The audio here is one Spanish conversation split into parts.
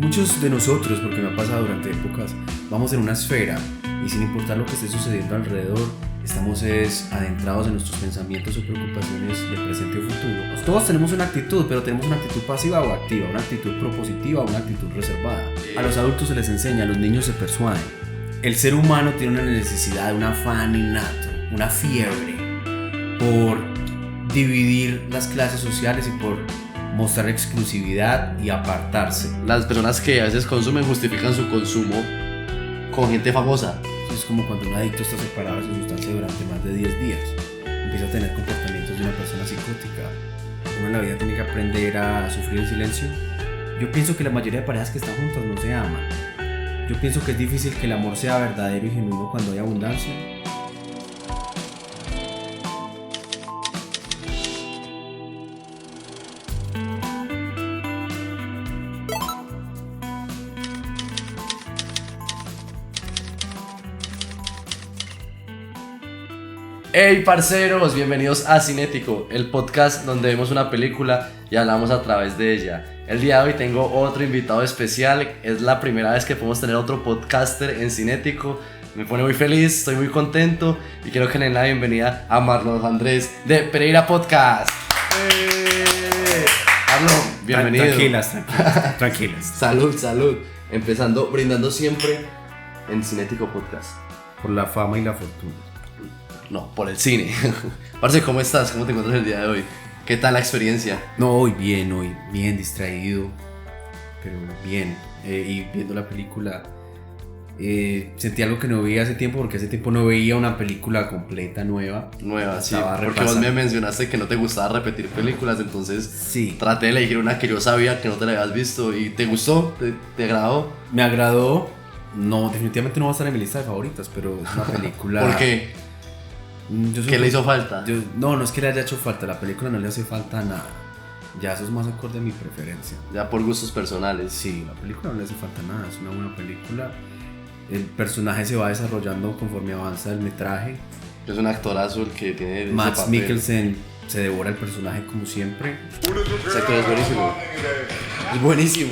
Muchos de nosotros, porque me ha pasado durante épocas, vamos en una esfera y sin importar lo que esté sucediendo alrededor, estamos adentrados en nuestros pensamientos o preocupaciones del presente o futuro. Todos tenemos una actitud, pero tenemos una actitud pasiva o activa, una actitud propositiva o una actitud reservada. A los adultos se les enseña, a los niños se persuaden. El ser humano tiene una necesidad, un afán innato, una fiebre por dividir las clases sociales y por mostrar exclusividad y apartarse. Las personas que a veces consumen justifican su consumo con gente famosa. Es como cuando un adicto está separado de su sustancia durante más de 10 días. Empieza a tener comportamientos de una persona psicótica. Uno en la vida tiene que aprender a sufrir en silencio. Yo pienso que la mayoría de parejas que están juntas no se aman. Yo pienso que es difícil que el amor sea verdadero y genuino cuando hay abundancia. Hey parceros, bienvenidos a Cinético, el podcast donde vemos una película y hablamos a través de ella. El día de hoy tengo otro invitado especial, es la primera vez que podemos tener otro podcaster en Cinético. Me pone muy feliz, estoy muy contento y quiero que le den la bienvenida a Marlon Andrés de Pereira Podcast. Marlon, bienvenido. Tranquilas. Salud. Empezando, brindando siempre en Cinético Podcast. Por la fama y la fortuna. No, por el cine. Parce, ¿cómo estás? ¿Cómo te encuentras el día de hoy? ¿Qué tal la experiencia? No, hoy bien distraído, pero bien. Y viendo la película, sentí algo que no veía hace tiempo, porque hace tiempo no veía una película completa nueva. Sí, porque vos me mencionaste que no te gustaba repetir películas, entonces sí, traté de elegir una que yo sabía que no te la habías visto. ¿Y te gustó? ¿Te agradó? Me agradó. No, definitivamente no va a estar en mi lista de favoritas, pero es una película... ¿Por qué? ¿Qué le hizo falta? No es que le haya hecho falta, la película no le hace falta nada. Ya eso es más acorde a mi preferencia. Ya por gustos personales. Sí, la película no le hace falta nada, es una buena película. El personaje se va desarrollando conforme avanza el metraje. Es un actorazo el que tiene Mads Mikkelsen se devora el personaje como siempre. Ese actor es buenísimo. Es buenísimo.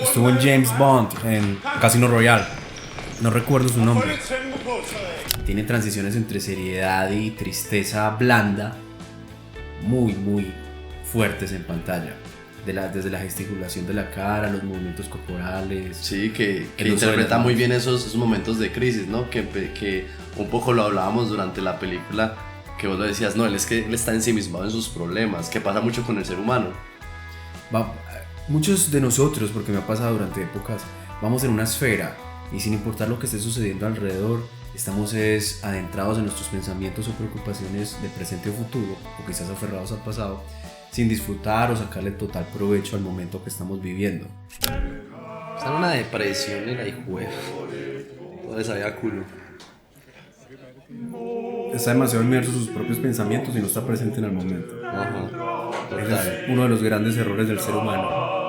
Estuvo en James Bond, en Casino Royale. No recuerdo su nombre. Tiene transiciones entre seriedad y tristeza blanda muy fuertes en pantalla. Desde la gesticulación de la cara, los movimientos corporales. Sí, que interpreta muy bien esos momentos de crisis, ¿no? Que un poco lo hablábamos durante la película, que vos lo decías, no, él está ensimismado en sus problemas, que pasa mucho con el ser humano. Muchos de nosotros, porque me ha pasado durante épocas, vamos en una esfera y sin importar lo que esté sucediendo alrededor, estamos adentrados en nuestros pensamientos o preocupaciones del presente o futuro, o quizás aferrados al pasado, sin disfrutar o sacarle total provecho al momento que estamos viviendo. Está en una depresión en la hijuela. No le sabía culo. Está demasiado inmerso en sus propios pensamientos y no está presente en el momento. Ese es uno de los grandes errores del ser humano.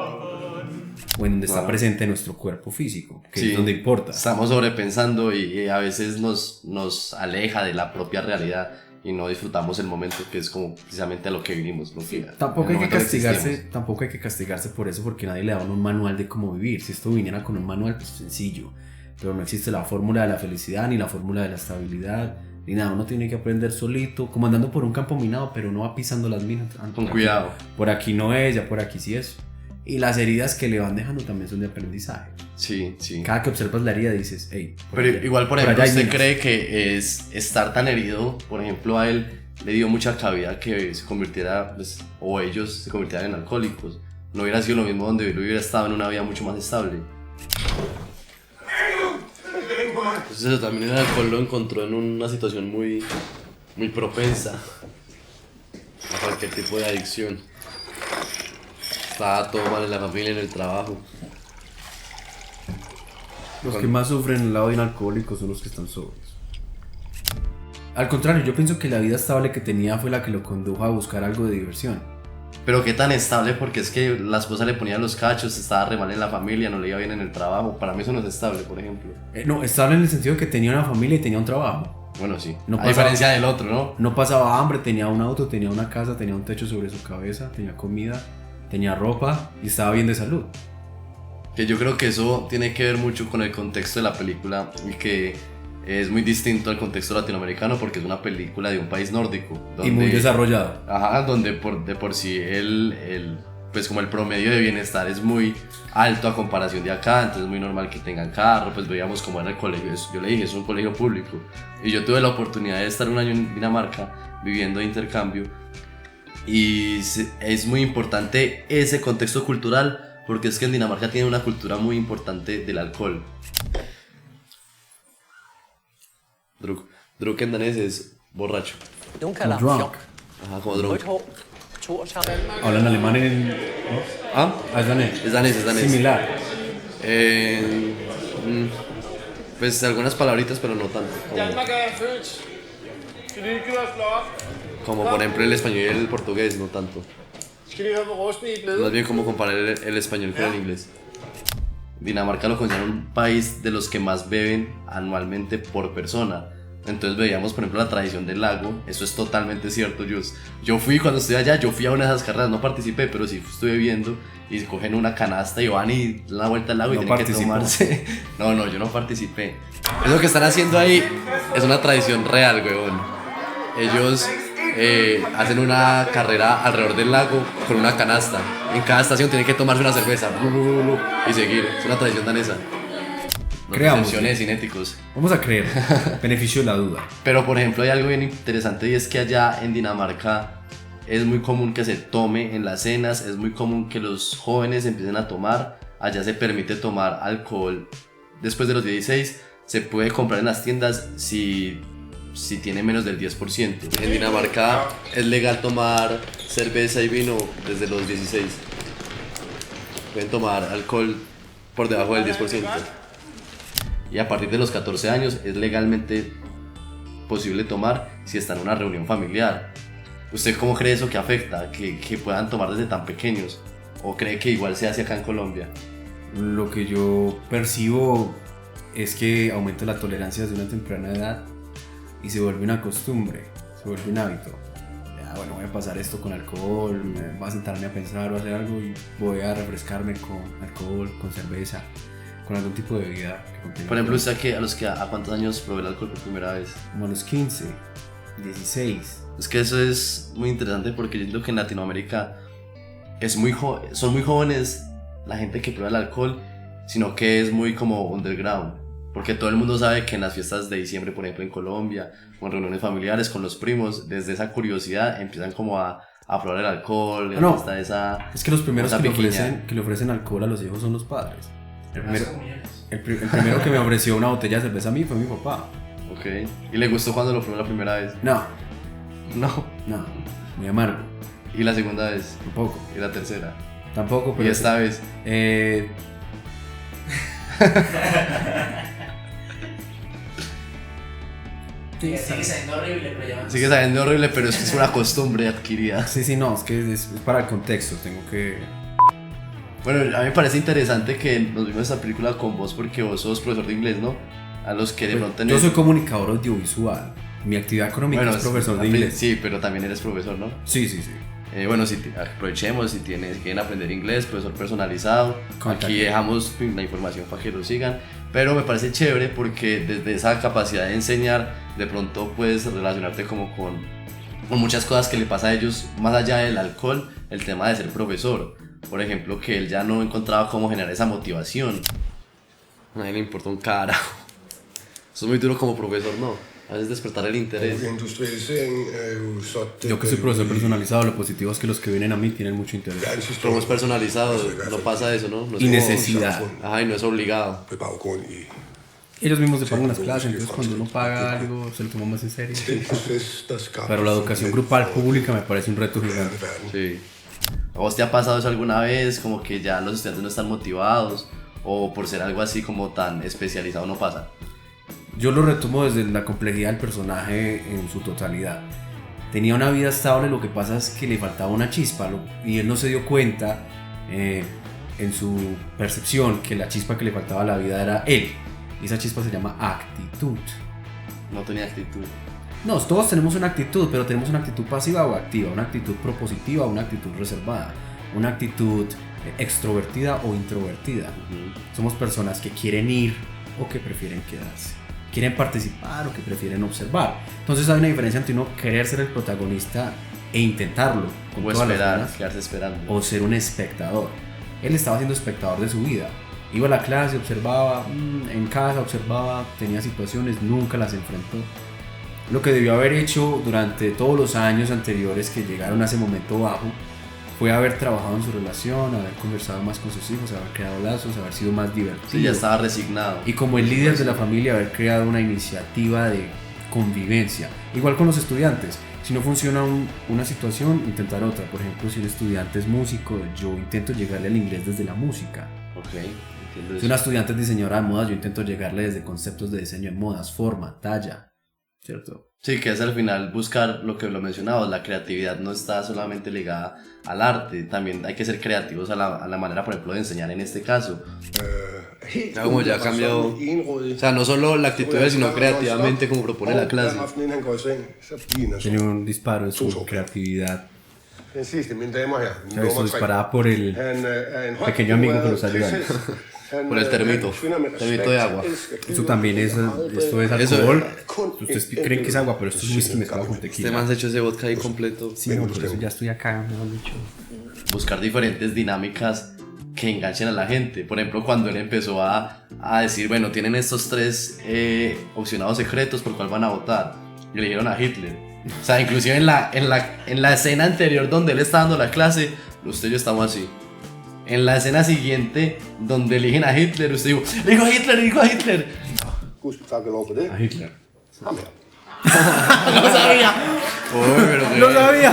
O en donde está presente nuestro cuerpo físico, que sí, es donde importa. Estamos sobrepensando y a veces nos aleja de la propia realidad y no disfrutamos el momento, que es como precisamente a lo que vivimos. Tampoco hay que castigarse por eso, porque nadie le da un manual de cómo vivir. Si esto viniera con un manual, pues sencillo. Pero no existe la fórmula de la felicidad, ni la fórmula de la estabilidad, ni nada. Uno tiene que aprender solito, como andando por un campo minado, pero no va pisando las minas. Con cuidado. Por aquí no es, ya por aquí sí es. Y las heridas que le van dejando también son de aprendizaje. Sí. Cada que observas la herida dices, hey. Pero allá, igual, por ejemplo, ¿usted cree que es estar tan herido? Por ejemplo, a él le dio mucha cabida que se convirtiera, pues, o ellos se convirtieran en alcohólicos. ¿No hubiera sido lo mismo donde él hubiera estado en una vida mucho más estable? Entonces eso también el alcohol lo encontró en una situación muy propensa a cualquier tipo de adicción. Estaba todo mal en la familia, en el trabajo. Los que más sufren al lado de un alcohólico son los que están sobrios. Al contrario, yo pienso que la vida estable que tenía fue la que lo condujo a buscar algo de diversión. Pero qué tan estable, porque es que la esposa le ponía los cachos, estaba re mal en la familia, no le iba bien en el trabajo. Para mí eso no es estable, por ejemplo. No, estable en el sentido de que tenía una familia y tenía un trabajo. Bueno, sí. A diferencia del otro, ¿no? No pasaba hambre, tenía un auto, tenía una casa, tenía un techo sobre su cabeza, tenía comida, tenía ropa y estaba bien de salud. Que yo creo que eso tiene que ver mucho con el contexto de la película y que es muy distinto al contexto latinoamericano porque es una película de un país nórdico. Y muy desarrollado. Ajá, donde de por sí pues como el promedio de bienestar es muy alto a comparación de acá, entonces es muy normal que tengan carro, pues veíamos cómo era el colegio, yo le dije, es un colegio público, y yo tuve la oportunidad de estar un año en Dinamarca viviendo de intercambio, y es muy importante ese contexto cultural, porque es que en Dinamarca tiene una cultura muy importante del alcohol. Druk en danés es borracho. Drunk. Ajá, como drunk. Hablan alemán en... ¿no? ¿Ah? Es danés. Es danés. Similar. Pues algunas palabritas, pero no tanto. Como por ejemplo el español y el portugués, no tanto. Más bien como comparar el español con el inglés. Dinamarca lo considera un país de los que más beben anualmente por persona. Entonces veíamos, por ejemplo, la tradición del lago. Eso es totalmente cierto. Yo fui cuando estuve allá, yo fui a una de esas carreras, no participé, pero sí estuve viendo y cogen una canasta y van y dan la vuelta al lago y tienen que tomarse. No, yo no participé. Eso que están haciendo ahí es una tradición real, weón. Ellos hacen una carrera alrededor del lago con una canasta. En cada estación tienen que tomarse una cerveza y seguir. Es una tradición danesa. Creamos cinéticos. Vamos a creer. Beneficio de la duda. Pero por ejemplo hay algo bien interesante y es que allá en Dinamarca es muy común que se tome en las cenas, es muy común que los jóvenes empiecen a tomar. Allá se permite tomar alcohol después de los 16. Se puede comprar en las tiendas si tiene menos del 10%. En Dinamarca es legal tomar cerveza y vino desde los 16. Pueden tomar alcohol por debajo del 10%. Y a partir de los 14 años es legalmente posible tomar si está en una reunión familiar. ¿Usted cómo cree eso que afecta? Que puedan tomar desde tan pequeños. ¿O cree que igual se hace acá en Colombia? Lo que yo percibo es que aumenta la tolerancia desde una temprana edad y se vuelve una costumbre, se vuelve un hábito. Ya, bueno, voy a pasar esto con alcohol, voy a sentarme a pensar o a hacer algo y voy a refrescarme con alcohol, con cerveza, con algún tipo de bebida. Por ejemplo, ¿usted a cuántos años probó el alcohol por primera vez? Como a los 15, 16. Es que eso es muy interesante porque yo creo que en Latinoamérica son muy jóvenes la gente que prueba el alcohol, sino que es muy como underground. Porque todo el mundo sabe que en las fiestas de diciembre, por ejemplo en Colombia, o en reuniones familiares con los primos, desde esa curiosidad empiezan como a probar el alcohol. Es que los primeros que le ofrecen alcohol a los hijos son los padres. El primero que me ofreció una botella de cerveza a mí fue mi papá. Ok. ¿Y le gustó cuando lo probó la primera vez? No, muy amargo. ¿Y la segunda vez? Tampoco. ¿Y la tercera? Tampoco, pero... ¿Y esta vez? Sigue siendo horrible, pero ya Sigue sabiendo horrible, pero es una costumbre adquirida. Sí, no, es que es para el contexto, tengo que... Bueno, a mí me parece interesante que nos vimos esta película con vos porque vos sos profesor de inglés, ¿no? A los que de pronto... Yo soy comunicador audiovisual, mi actividad económica es profesor de inglés. Sí, pero también eres profesor, ¿no? Sí. Bueno, aprovechemos, si quieren aprender inglés, profesor personalizado, Contacto. Aquí dejamos la información para que lo sigan, pero me parece chévere porque desde esa capacidad de enseñar, de pronto puedes relacionarte como con muchas cosas que le pasa a ellos, más allá del alcohol, el tema de ser profesor, por ejemplo, que él ya no encontraba cómo generar esa motivación. A nadie le importa un carajo. Eso es muy duro como profesor, ¿no? A veces despertar el interés. Yo que soy profesor personalizado, lo positivo es que los que vienen a mí tienen mucho interés. Como es personalizado, no pasa eso, ¿no? No es Y como- necesidad. Ajá, y no es obligado. Ellos mismos se pagan las clases, entonces cuando uno paga algo se lo toma más en serio. Pero la educación grupal pública me parece un reto gigante. Sí. ¿A vos te ha pasado eso alguna vez? Como que ya los estudiantes no están motivados, o por ser algo así como tan especializado no pasa. Yo lo retomo desde la complejidad del personaje en su totalidad. Tenía una vida estable, lo que pasa es que le faltaba una chispa y él no se dio cuenta en su percepción que la chispa que le faltaba a la vida era él. Y esa chispa se llama actitud. No tenía actitud. No, todos tenemos una actitud, pero tenemos una actitud pasiva o activa, una actitud propositiva o una actitud reservada. una actitud extrovertida o introvertida. Somos personas que quieren ir o que prefieren quedarse, quieren participar o que prefieren observar. Entonces hay una diferencia entre uno querer ser el protagonista e intentarlo con O todas las esperar, ganas, quedarse esperando. o ser un espectador. Él estaba siendo espectador de su vida. Iba a la clase, observaba, en casa observaba, tenía situaciones, nunca las enfrentó. Lo que debió haber hecho durante todos los años anteriores que llegaron a ese momento bajo fue haber trabajado en su relación, haber conversado más con sus hijos, haber creado lazos, haber sido más divertido. Sí, ya estaba resignado. Y como el líder de la familia, haber creado una iniciativa de convivencia. Igual con los estudiantes. Si no funciona una situación, intentar otra. Por ejemplo, si un estudiante es músico, yo intento llegarle al inglés desde la música. Ok, entiendo Si eso. una estudiante es diseñadora de modas, yo intento llegarle desde conceptos de diseño de modas, forma, talla, ¿cierto? Sí, que es al final buscar lo que lo mencionaba, la creatividad no está solamente ligada al arte, también hay que ser creativos a la manera, por ejemplo, de enseñar en este caso. Ya como ya cambió, o sea, no solo la actitud, sino creativamente como propone la clase. Tiene un disparo en su creatividad. Se ha visto Nummer disparada por el pequeño amigo que nos ayuda. Por el termito de agua. Esto también es, esto es alcohol. Ustedes creen que es agua, pero esto es whisky mezclado con Este tequila. man se echó ese vodka ahí completo. Sí, no, por eso ya estoy acá, mejor dicho. Buscar diferentes dinámicas que enganchen a la gente. Por ejemplo, cuando él empezó a decir, bueno, tienen estos tres opcionados secretos por cuál van a votar. Y le dijeron a Hitler. O sea, inclusive en la escena anterior donde él está dando la clase, usted y yo estamos así. En la escena siguiente, donde eligen a Hitler, usted dijo, le dijo a Hitler, le dijo a Hitler. A Hitler. No sabía. Uy, pero que- ¡Lo sabía!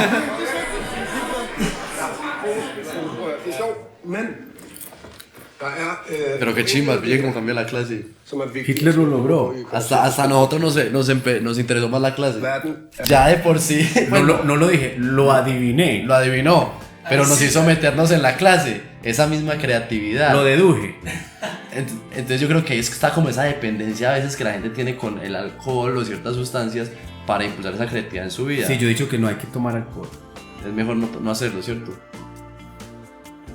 Pero qué chimba, pille cómo cambió la clase. Hitler lo logró. Hasta nosotros nos interesó más la clase. Ya de por sí, No lo dije, lo adiviné. lo adivinó, pero nos hizo meternos en la clase. Esa misma creatividad. Lo deduje. Entonces yo creo que está como esa dependencia a veces que la gente tiene con el alcohol o ciertas sustancias para impulsar esa creatividad en su vida. Sí, yo he dicho que no hay que tomar alcohol. Es mejor no hacerlo, ¿cierto?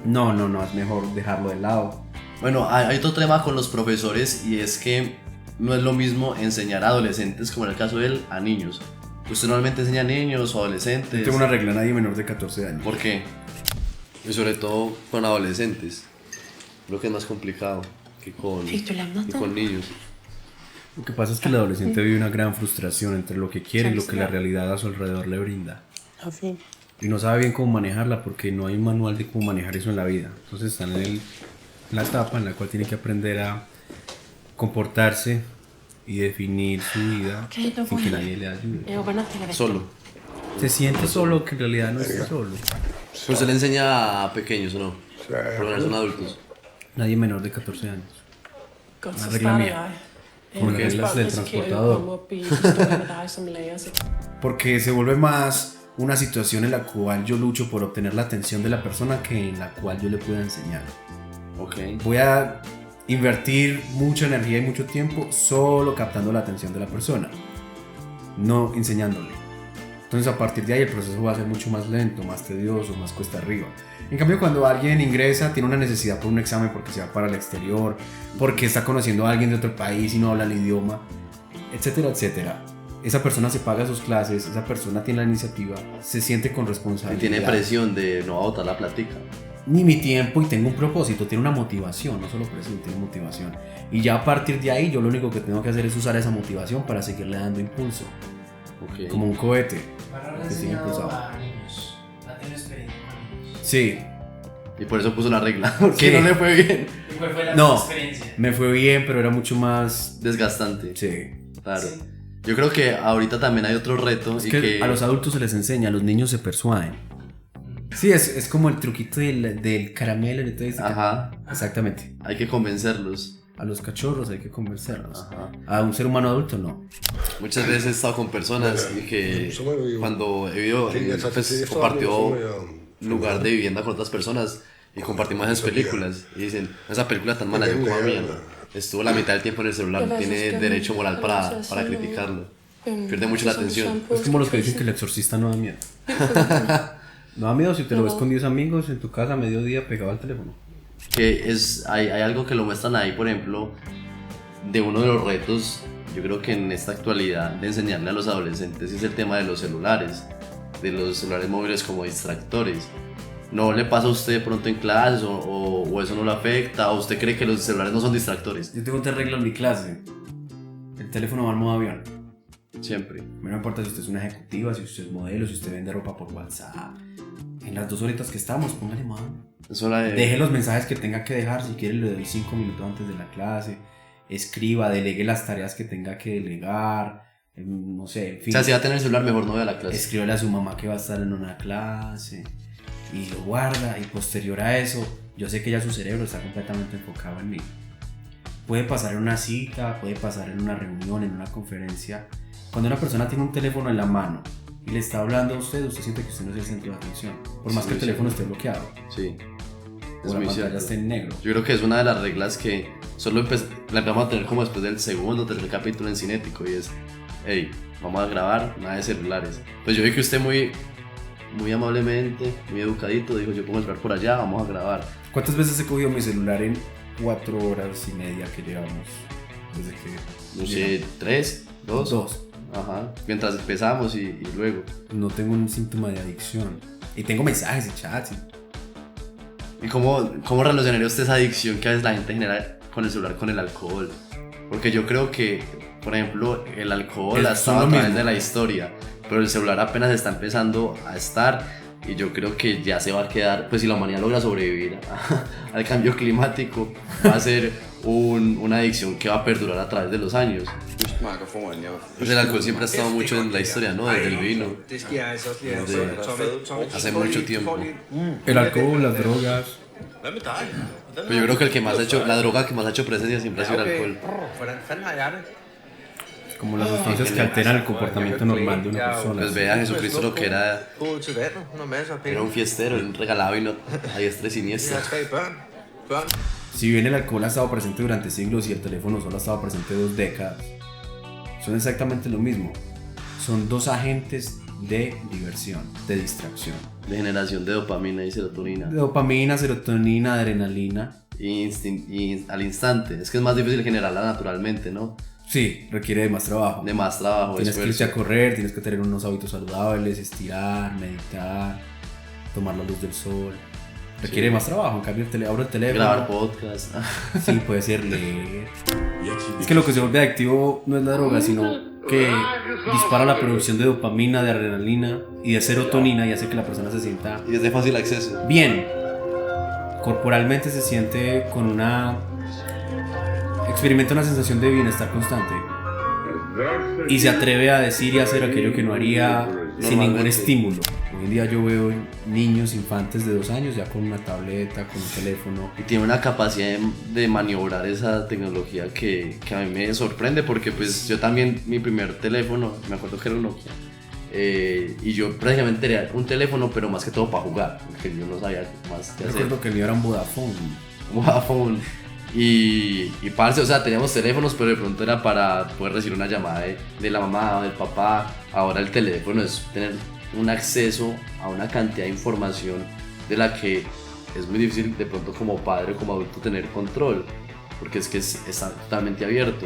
No, es mejor dejarlo de lado. Bueno, hay otro tema con los profesores y es que no es lo mismo enseñar a adolescentes, como en el caso de él, a niños. Usted normalmente enseña a niños o adolescentes. Tengo una regla, nadie menor de 14 años. ¿Por qué? Y sobre todo con adolescentes. Creo que es más complicado que con niños. Lo que pasa es que el adolescente vive una gran frustración entre lo que quiere y lo que la realidad a su alrededor le brinda. Y no sabe bien cómo manejarla porque no hay un manual de cómo manejar eso en la vida. Entonces están en la etapa en la cual tiene que aprender a comportarse y definir su vida sin que nadie le ayude. Solo. Se siente solo que en realidad no está solo. Pero usted le enseña a pequeños, ¿o no? Por lo menos son adultos. Nadie menor de 14 años. Una regla mía. Como las reglas del transportador. Porque se vuelve más una situación en la cual yo lucho por obtener la atención de la persona que en la cual yo le pueda enseñar. Ok. Voy a invertir mucha energía y mucho tiempo solo captando la atención de la persona, no enseñándole. Entonces a partir de ahí el proceso va a ser mucho más lento, más tedioso, más cuesta arriba. En cambio, cuando alguien ingresa, tiene una necesidad por un examen porque se va para el exterior, porque está conociendo a alguien de otro país y no habla el idioma, etcétera, etcétera. Esa persona se paga sus clases, esa persona tiene la iniciativa, se siente con Y responsabilidad. tiene presión de no botar la platica. Ni mi tiempo y tengo un propósito, tiene una motivación, no solo presión, tiene motivación. Y ya a partir de ahí yo lo único que tengo que hacer es usar esa motivación para seguirle dando impulso, Ok. como un cohete. Para Que sigue enseñado impulsado. a niños. No tiene experiencia con niños. Sí, Y por eso puso la regla, porque Sí. no le fue bien. ¿Y cuál fue la No. experiencia? me fue bien, pero era mucho más... Desgastante. Sí. Claro. Sí. Yo creo que ahorita también hay otro reto. Es y que a los adultos se les enseña, a los niños se persuaden. Sí, es como el truquito del caramelo. Entonces, Ajá. exactamente. Hay que convencerlos. A los cachorros hay que convencerlos. Ajá. A un ser humano adulto no. Muchas veces he estado con personas y que cuando he vivido, pues, compartió lugar de vivienda con otras personas y compartimos esas películas y dicen, esa película tan mala, yo como mierda. Estuvo la mitad del tiempo en el celular, no tiene derecho moral para criticarlo. Pierde mucho la atención. Es como los que dicen que el exorcista no da miedo. ¿No da miedo si te lo ves con 10 amigos en tu casa a mediodía pegado al teléfono? Que hay algo que lo muestran ahí, por ejemplo, de uno de los retos, yo creo que en esta actualidad de enseñarle a los adolescentes es el tema de los celulares móviles como distractores. ¿No le pasa a usted de pronto en clases o eso no lo afecta? ¿O usted cree que los celulares no son distractores? Yo tengo 3 reglas en mi clase. El teléfono va en modo avión. Siempre. No me importa si usted es una ejecutiva, si usted es modelo, si usted vende ropa por WhatsApp. En las 2 horitas que estamos, póngale mano. Deje los mensajes que tenga que dejar. Si quiere le doy 5 minutos antes de la clase. Escriba, delegue las tareas que tenga que delegar. No sé, en fin. O sea, si va a tener el celular, mejor no vea la clase. Escríbele a su mamá que va a estar en una clase. Y lo guarda. Y posterior a eso, yo sé que ya su cerebro está completamente enfocado en mí. Puede pasar en una cita, puede pasar en una reunión, en una conferencia. Cuando una persona tiene un teléfono en la mano y le está hablando a usted siente que usted no es el centro de atención. Por más que el teléfono esté bloqueado. Sí. O la pantalla esté en negro. Yo creo que es una de las reglas que solo la empezamos a tener como después del segundo o tercer capítulo en Cinético, y es: hey, vamos a grabar, nada de celulares. Pues yo vi que usted muy amablemente, muy educadito, dijo: yo pongo el celular por allá, vamos a grabar. ¿Cuántas veces he cogido mi celular en 4 horas y media que llevamos? Desde que... No sé, 3, 2. 2. Ajá, mientras empezamos y luego. No tengo un síntoma de adicción. Y tengo mensajes y chats. ¿Y cómo relacionaría usted esa adicción que a veces la gente genera con el celular con el alcohol? Porque yo creo que, por ejemplo, el alcohol ha estado a través de la historia, pero el celular apenas está empezando a estar, y yo creo que ya se va a quedar, pues si la humanidad logra sobrevivir al cambio climático, va a ser una adicción que va a perdurar a través de los años. Pues el alcohol siempre ha estado mucho en la historia, ¿no? Desde el vino. Hace mucho tiempo. El alcohol, las drogas. Pero yo creo que la droga que más ha hecho presencia siempre ha sido el alcohol. Como las sustancias que alteran el comportamiento normal de una persona. Pues vea, Jesucristo lo que era un fiestero, él regalaba vino a diestra y siniestra. Si bien el alcohol ha estado presente durante siglos y el teléfono solo ha estado presente 2 décadas, son exactamente lo mismo. Son 2 agentes de diversión, de distracción. De generación de dopamina y serotonina. De dopamina, serotonina, adrenalina. Y al instante. Es que es más difícil generarla naturalmente, ¿no? Sí, requiere de más trabajo. De más trabajo, tienes esfuerzo. que irte a correr, tienes que tener unos hábitos saludables, estirar, meditar, tomar la luz del sol. Requiere más trabajo, en cambio abro el teléfono. Grabar podcast. Sí, puede ser leer. Es que lo que se vuelve adictivo no es la droga, sino que dispara la producción de dopamina, de adrenalina y de serotonina y hace que la persona se sienta... Y es de fácil acceso. Bien. Corporalmente se siente con experimenta una sensación de bienestar constante. Y se atreve a decir y hacer aquello que no haría sin ningún estímulo. Hoy en día yo veo niños, infantes de 2 años ya con una tableta, con un teléfono. Y tiene una capacidad de maniobrar esa tecnología que a mí me sorprende, porque pues yo también, mi primer teléfono, me acuerdo que era un Nokia. Y yo prácticamente tenía un teléfono, pero más que todo para jugar, porque yo no sabía más qué hacer. Recuerdo que el mío era un Vodafone. Y parce, o sea, teníamos teléfonos, pero de pronto era para poder recibir una llamada de la mamá o del papá. Ahora el teléfono es tener un acceso a una cantidad de información de la que es muy difícil de pronto como padre o como adulto tener control, porque es que está totalmente abierto.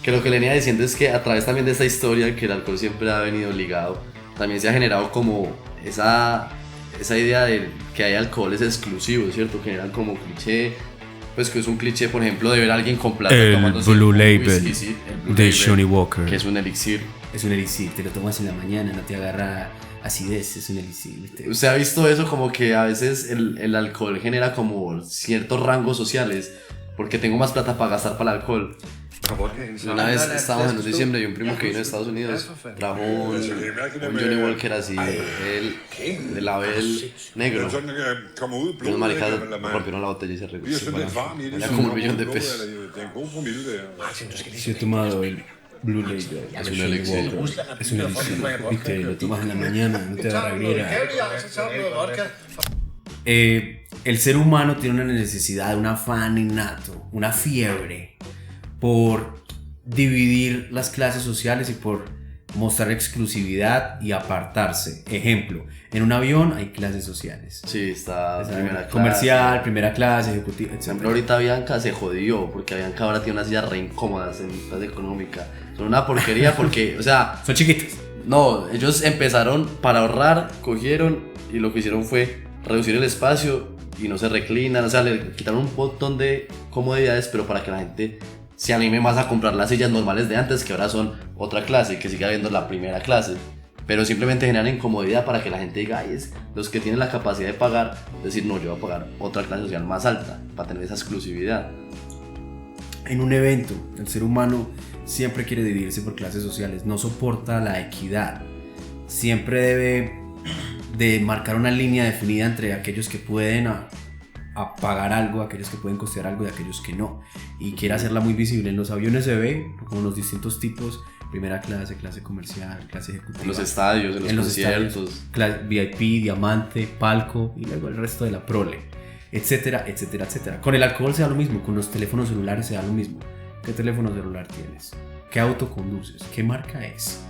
Que lo que le venía diciendo es que a través también de esta historia, que el alcohol siempre ha venido ligado, también se ha generado como esa idea de que hay alcoholes exclusivos, ¿cierto? Que generan como cliché, pues que es un cliché, por ejemplo, de ver a alguien con plata tomándose Blue un Label whisky, sí, el Blue de Label, Johnny Walker. que es un elixir. Es un elixir, te lo tomas en la mañana, no te agarra acidez, es un elixir, ¿viste? ¿Usted ha visto eso? Como que a veces el alcohol genera como ciertos rangos sociales, porque tengo más plata para gastar para el alcohol. Una vez estábamos en diciembre y un primo que vino de Estados Unidos trajo un Johnny Walker así, de label negro. Y unos maricas rompieron la botella y se regó. Era como $1 millón de pesos. Sí, he tomado el Blue Label. Es un elixir. Es un elixir, ¿viste? Lo tomas en la mañana, no te da rabiera. El ser humano tiene una necesidad, un afán innato, una fiebre por dividir las clases sociales y por mostrar exclusividad y apartarse. Ejemplo, en un avión hay clases sociales. Sí, está primera clase. Comercial, primera clase, ejecutiva, etc. Ejemplo, ahorita Bianca se jodió porque Bianca ahora tiene unas sillas re incómodas en clase económica. Son una porquería porque, o sea... Son chiquitas. No, ellos empezaron para ahorrar, cogieron y lo que hicieron fue reducir el espacio y no se reclinan, o sea, le quitaron un montón de comodidades, pero para que la gente se anime más a comprar las sillas normales de antes, que ahora son otra clase, que siga habiendo la primera clase, pero simplemente generan incomodidad para que la gente diga, ay, es los que tienen la capacidad de pagar, decir, no, yo voy a pagar otra clase social más alta, para tener esa exclusividad. En un evento, el ser humano siempre quiere dividirse por clases sociales, no soporta la equidad, siempre debe de marcar una línea definida entre aquellos que pueden a pagar algo, aquellos que pueden costear algo y aquellos que no, y quiere hacerla muy visible. En los aviones se ve como los distintos tipos: primera clase, clase comercial, clase ejecutiva. En los estadios, en los conciertos, VIP, diamante, palco y luego el resto de la prole, etcétera, etcétera, etcétera. Con el alcohol se da lo mismo, con los teléfonos celulares se da lo mismo. ¿Qué teléfono celular tienes? ¿Qué auto conduces? ¿Qué marca es?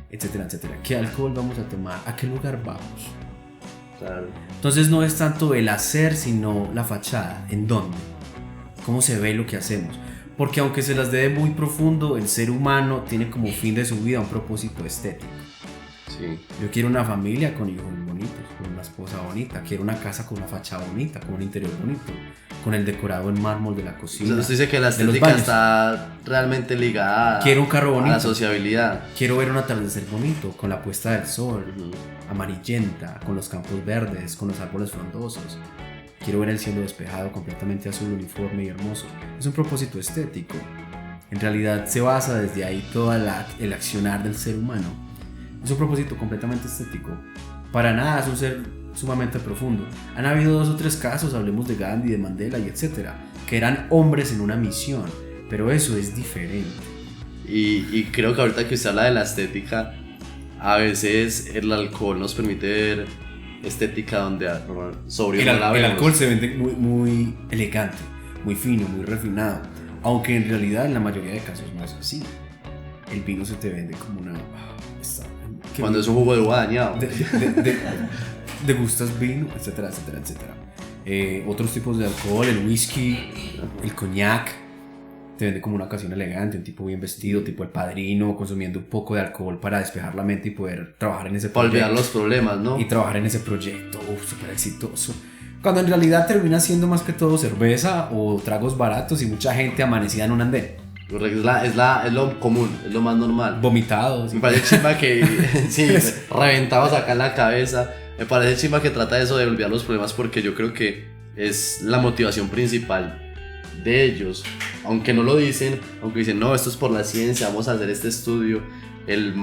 Etcétera, etcétera. ¿Qué alcohol vamos a tomar? ¿A qué lugar vamos? claro. Entonces no es tanto el hacer, sino la fachada. ¿En dónde? ¿Cómo se ve lo que hacemos? Porque aunque se las dé muy profundo, el ser humano tiene como fin de su vida un propósito estético. Sí. Yo quiero una familia con hijos bonitos, con una esposa bonita, quiero una casa con una fachada bonita, con un interior bonito, con el decorado en mármol de la cocina. Usted dice que la estética está realmente ligada quiero un carro bonito, a la sociabilidad. Quiero ver un atardecer bonito, con la puesta del sol, amarillenta, con los campos verdes, con los árboles frondosos. Quiero ver el cielo despejado, completamente azul, uniforme y hermoso. Es un propósito estético. En realidad se basa desde ahí todo el accionar del ser humano. Es un propósito completamente estético. Para nada es un ser sumamente profundo. Han habido 2 o 3 casos, hablemos de Gandhi, de Mandela y etcétera, que eran hombres en una misión, pero eso es diferente. Y creo que ahorita que usted habla de la estética, a veces el alcohol nos permite ver estética donde sobrio no la vemos. El alcohol se vende muy elegante, muy fino, muy refinado, aunque en realidad en la mayoría de casos no es así. El vino se te vende como una... Cuando es un jugo de uva dañado. Degustas vino, etcétera, etcétera, etcétera. Otros tipos de alcohol, el whisky, el coñac, te vende como una ocasión elegante, un tipo bien vestido, tipo El Padrino, consumiendo un poco de alcohol para despejar la mente y poder trabajar en ese proyecto. Para olvidar los problemas, ¿no? Y trabajar en ese proyecto, súper exitoso. Cuando en realidad termina siendo más que todo cerveza o tragos baratos y mucha gente amanecida en un andén. Es lo común, es lo más normal. Vomitados. Me parece chimba que sí, reventados acá en la cabeza. Me parece chimba que trata eso de olvidar los problemas, porque yo creo que es la motivación principal de ellos. Aunque no lo dicen, aunque dicen, no, esto es por la ciencia, vamos a hacer este estudio. El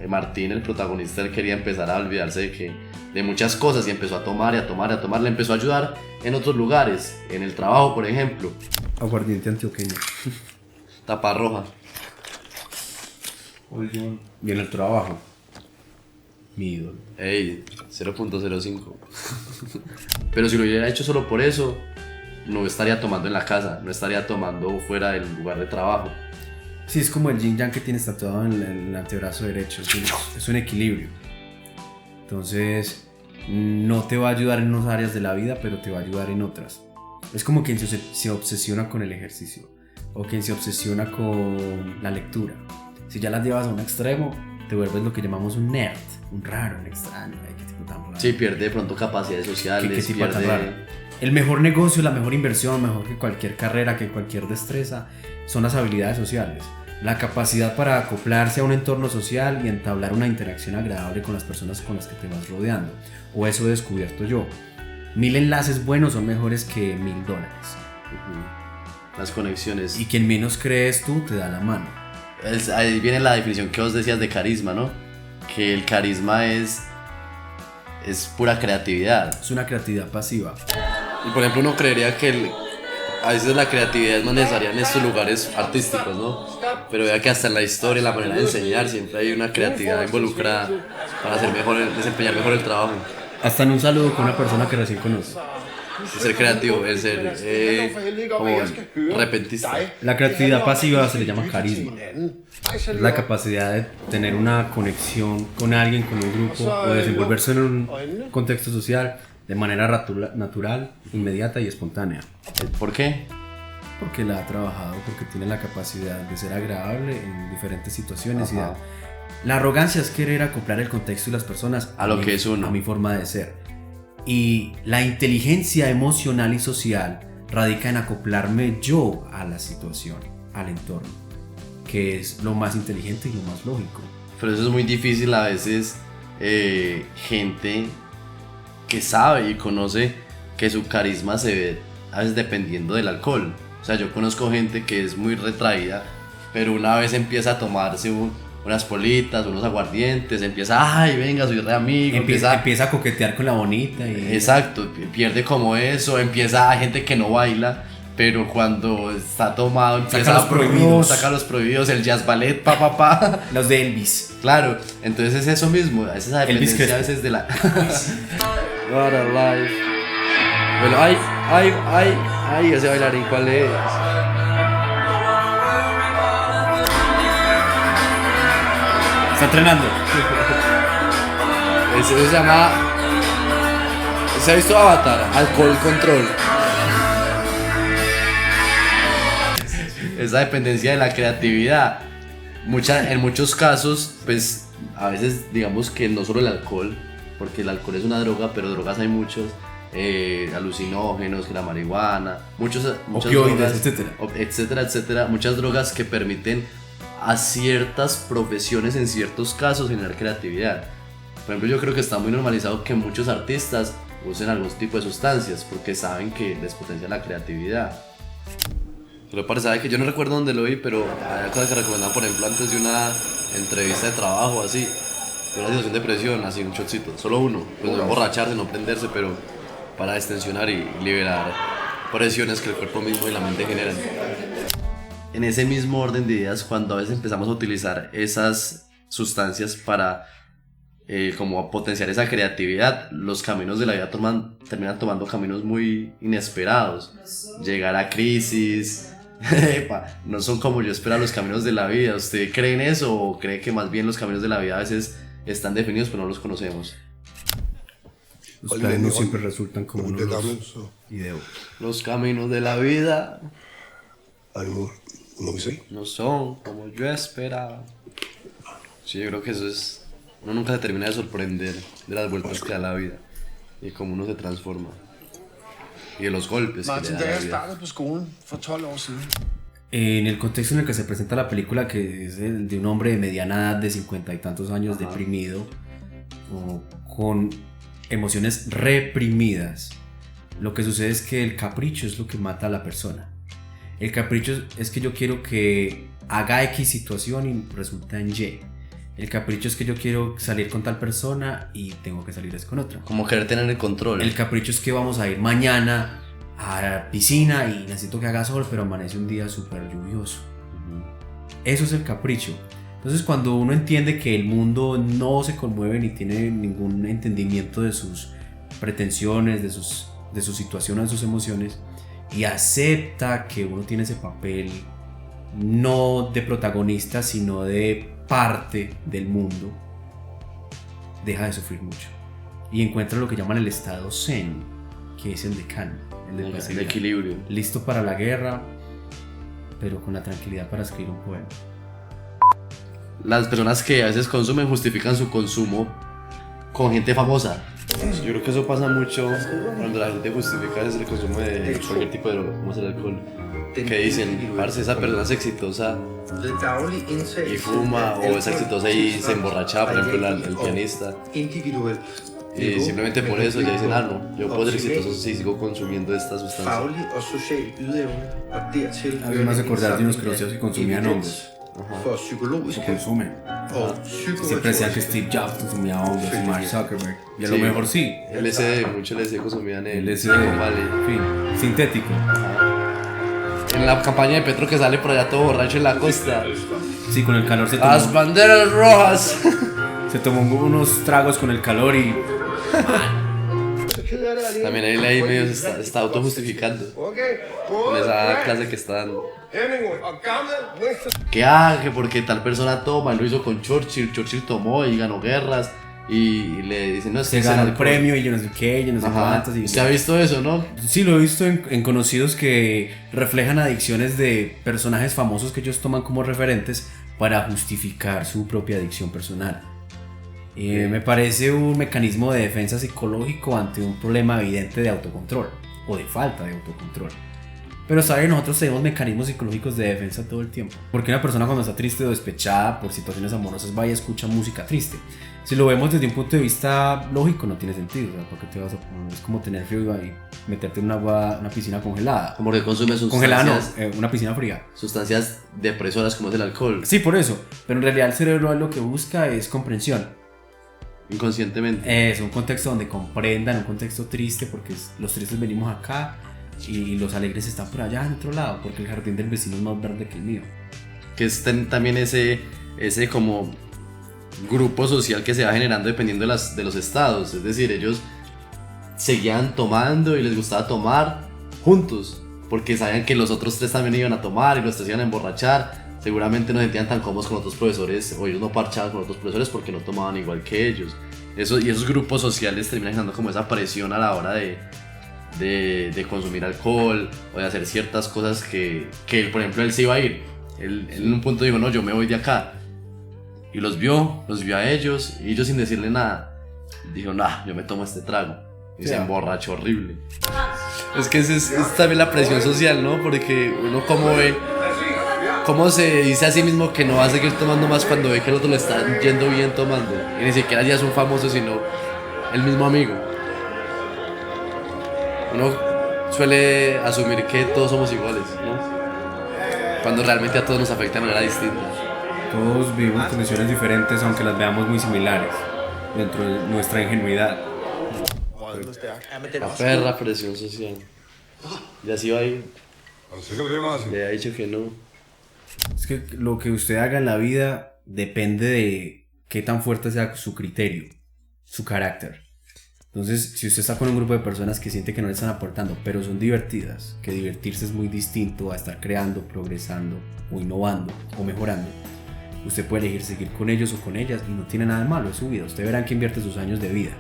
Martín, el protagonista, él quería empezar a olvidarse de muchas cosas y empezó a tomar y a tomar y a tomar. Le empezó a ayudar en otros lugares, en el trabajo, por ejemplo. Aguardiente antioqueño. Tapa roja. Y en el trabajo, mi ídolo. Ey, 0.05. Pero si lo hubiera hecho solo por eso, no estaría tomando en la casa, no estaría tomando fuera del lugar de trabajo. Sí, es como el yin yang que tienes tatuado en el antebrazo derecho. Es un equilibrio. Entonces, no te va a ayudar en unas áreas de la vida, pero te va a ayudar en otras. Es como quien se obsesiona con el ejercicio o quien se obsesiona con la lectura. Si ya las llevas a un extremo, te vuelves lo que llamamos un nerd, un raro, un extraño. ¿Qué tipo tan raro? Sí, pierde de pronto capacidades sociales. ¿Qué tipo tan raro? El mejor negocio, la mejor inversión, mejor que cualquier carrera, que cualquier destreza, son las habilidades sociales. La capacidad para acoplarse a un entorno social y entablar una interacción agradable con las personas con las que te vas rodeando. O eso he descubierto yo. 1000 enlaces buenos son mejores que $1000. Las conexiones. Y quien menos crees tú te da la mano. Ahí viene la definición que vos decías de carisma, ¿no? Que el carisma es pura creatividad. Es una creatividad pasiva. Y por ejemplo uno creería que a veces la creatividad es más necesaria en estos lugares artísticos, ¿no? Pero vea que hasta en la historia, la manera de enseñar, siempre hay una creatividad involucrada para hacer mejor, desempeñar mejor el trabajo. Hasta en un saludo con una persona que recién conoce. ser creativo, el ser como repentista. La creatividad pasiva se le llama carisma. Es la capacidad de tener una conexión con alguien, con un grupo, o desenvolverse en un contexto social de manera natural, inmediata y espontánea. ¿Por qué? Porque la ha trabajado, porque tiene la capacidad de ser agradable en diferentes situaciones. Ajá. La arrogancia es querer acoplar el contexto y las personas a lo que es uno, a mi forma de ser. Y la inteligencia emocional y social radica en acoplarme yo a la situación, al entorno, que es lo más inteligente y lo más lógico. Pero eso es muy difícil a veces, gente que sabe y conoce que su carisma se ve a veces dependiendo del alcohol. O sea, yo conozco gente que es muy retraída, pero una vez empieza a tomarse unas politas, unos aguardientes, empieza, ay, venga, soy re amigo, empieza a coquetear con la bonita y... Exacto, pierde como eso, empieza, hay gente que no baila, pero cuando está tomado empieza saca los prohibidos, el jazz ballet, pa. Los de Elvis. Claro, entonces es eso mismo, es esa dependencia a veces de la... What a life. Bueno, ay, ese bailarín, ¿cuál es? Está entrenando. Ese se llama... ¿Se ha visto Avatar? Alcohol Control. Esa dependencia de la creatividad. En muchos casos, pues a veces digamos que no solo el alcohol, porque el alcohol es una droga, pero drogas hay muchos, alucinógenos, que la marihuana, muchas opioides, drogas, etcétera, muchas drogas que permiten a ciertas profesiones en ciertos casos generar creatividad. Por ejemplo, yo creo que está muy normalizado que muchos artistas usen algún tipo de sustancias porque saben que les potencia la creatividad. Pero parece que yo no recuerdo dónde lo vi, pero hay cosas que recomendaban, por ejemplo, antes de una entrevista de trabajo, así, de una situación de presión, así un shotcito, solo uno, pues no emborracharse, no prenderse, pero para destensionar y liberar presiones que el cuerpo mismo y la mente generan. En ese mismo orden de ideas, cuando a veces empezamos a utilizar esas sustancias para como potenciar esa creatividad, los caminos de la vida terminan tomando caminos muy inesperados. Llegar a crisis, no son como yo esperaba los caminos de la vida. ¿Usted cree en eso o cree que más bien los caminos de la vida a veces están definidos pero no los conocemos? Los caminos siempre resultan como uno los ideó. Los caminos de la vida no son como yo esperaba. Sí, yo creo que eso es... Uno nunca se termina de sorprender de las vueltas que da la vida y cómo uno se transforma y de los golpes que le da la vida. En el contexto en el que se presenta la película, que es el de un hombre de mediana edad de 50 y tantos años, deprimido, con emociones reprimidas, lo que sucede es que el capricho es lo que mata a la persona. El capricho es que yo quiero que haga X situación y resulta en Y. El capricho es que yo quiero salir con tal persona y tengo que salir con otra. Como querer tener el control. El capricho es que vamos a ir mañana a la piscina y necesito que haga sol, pero amanece un día súper lluvioso. Eso es el capricho. Entonces, cuando uno entiende que el mundo no se conmueve ni tiene ningún entendimiento de sus pretensiones, de su situación, de sus emociones, y acepta que uno tiene ese papel no de protagonista, sino de parte del mundo, deja de sufrir mucho y encuentra lo que llaman el estado zen, que es el de Kan, el equilibrio, listo para la guerra pero con la tranquilidad para escribir un poema. Las personas que a veces consumen justifican su consumo con gente famosa. Yo creo que eso pasa mucho cuando la gente justifica el consumo de cualquier tipo de droga, como es el alcohol. Que dicen, parce, esa persona es exitosa y fuma, o es exitosa y se emborracha, por ejemplo el pianista, y simplemente por eso ya dicen, no, yo puedo ser exitoso si sigo consumiendo esta sustancia. A mí me hace acordar de unos conocidos que consumían hongos. Se consumen. Siempre decían que Steve Jobs consumía hongos, Mark Zuckerberg, y a lo mejor sí. Mucho LSD consumían LSD, sintético. En la campaña de Petro que sale por allá todo borracho en la costa. Sí, con el calor se tomó. Las banderas rojas. Se tomó unos tragos con el calor y... También él ahí medio está autojustificando con esa clase que está dando. Que porque tal persona toma, lo hizo con Churchill tomó y ganó guerras. Y le dicen, no, es que se gana el premio y yo no sé qué, yo no sé cuántas. ¿Usted ha visto eso, no? Sí, lo he visto en conocidos que reflejan adicciones de personajes famosos que ellos toman como referentes para justificar su propia adicción personal. Me parece un mecanismo de defensa psicológico ante un problema evidente de autocontrol o de falta de autocontrol. Pero saben, nosotros tenemos mecanismos psicológicos de defensa todo el tiempo. Porque una persona cuando está triste o despechada por situaciones amorosas va y escucha música triste. Si lo vemos desde un punto de vista lógico no tiene sentido, o sea, porque te vas a, es como tener frío y meterte en una piscina congelada. Como que consume sustancias. Congelada no, una piscina fría. Sustancias depresoras como es el alcohol. Sí, por eso. Pero en realidad el cerebro lo que busca es comprensión. Inconscientemente. Es un contexto donde comprendan, un contexto triste, porque los tristes venimos acá y los alegres están por allá en otro lado, porque el jardín del vecino es más verde que el mío. Que es también ese como grupo social que se va generando dependiendo de los estados. Es decir, ellos seguían tomando y les gustaba tomar juntos, porque sabían que los otros tres también iban a tomar y los tres iban a emborrachar. Seguramente no se sentían tan cómodos con otros profesores, o ellos no parchaban con otros profesores porque no tomaban igual que ellos. Y esos grupos sociales terminan generando como esa presión a la hora de consumir alcohol o de hacer ciertas cosas que por ejemplo, él se iba a ir. Él en un punto dijo, no, yo me voy de acá. Y los vio a ellos, y ellos sin decirle nada, dijo, nah, yo me tomo este trago. Y se emborrachó horrible. Es que es también la presión social, ¿no? Porque uno como ve, cómo se dice a sí mismo que no va a seguir tomando más cuando ve que el otro le está yendo bien tomando. Y ni siquiera ya es un famoso, sino el mismo amigo. Uno suele asumir que todos somos iguales, ¿no? Cuando realmente a todos nos afecta de manera distinta. Todos vivimos condiciones diferentes, aunque las veamos muy similares, dentro de nuestra ingenuidad. La perra presión social. Y así va a ir. Le ha dicho que no. Es que lo que usted haga en la vida depende de qué tan fuerte sea su criterio, su carácter. Entonces, si usted está con un grupo de personas que siente que no le están aportando, pero son divertidas, que divertirse es muy distinto a estar creando, progresando, o innovando, o mejorando, usted puede elegir seguir con ellos o con ellas y no tiene nada de malo, es su vida. Usted verá en qué invierte sus años de vida.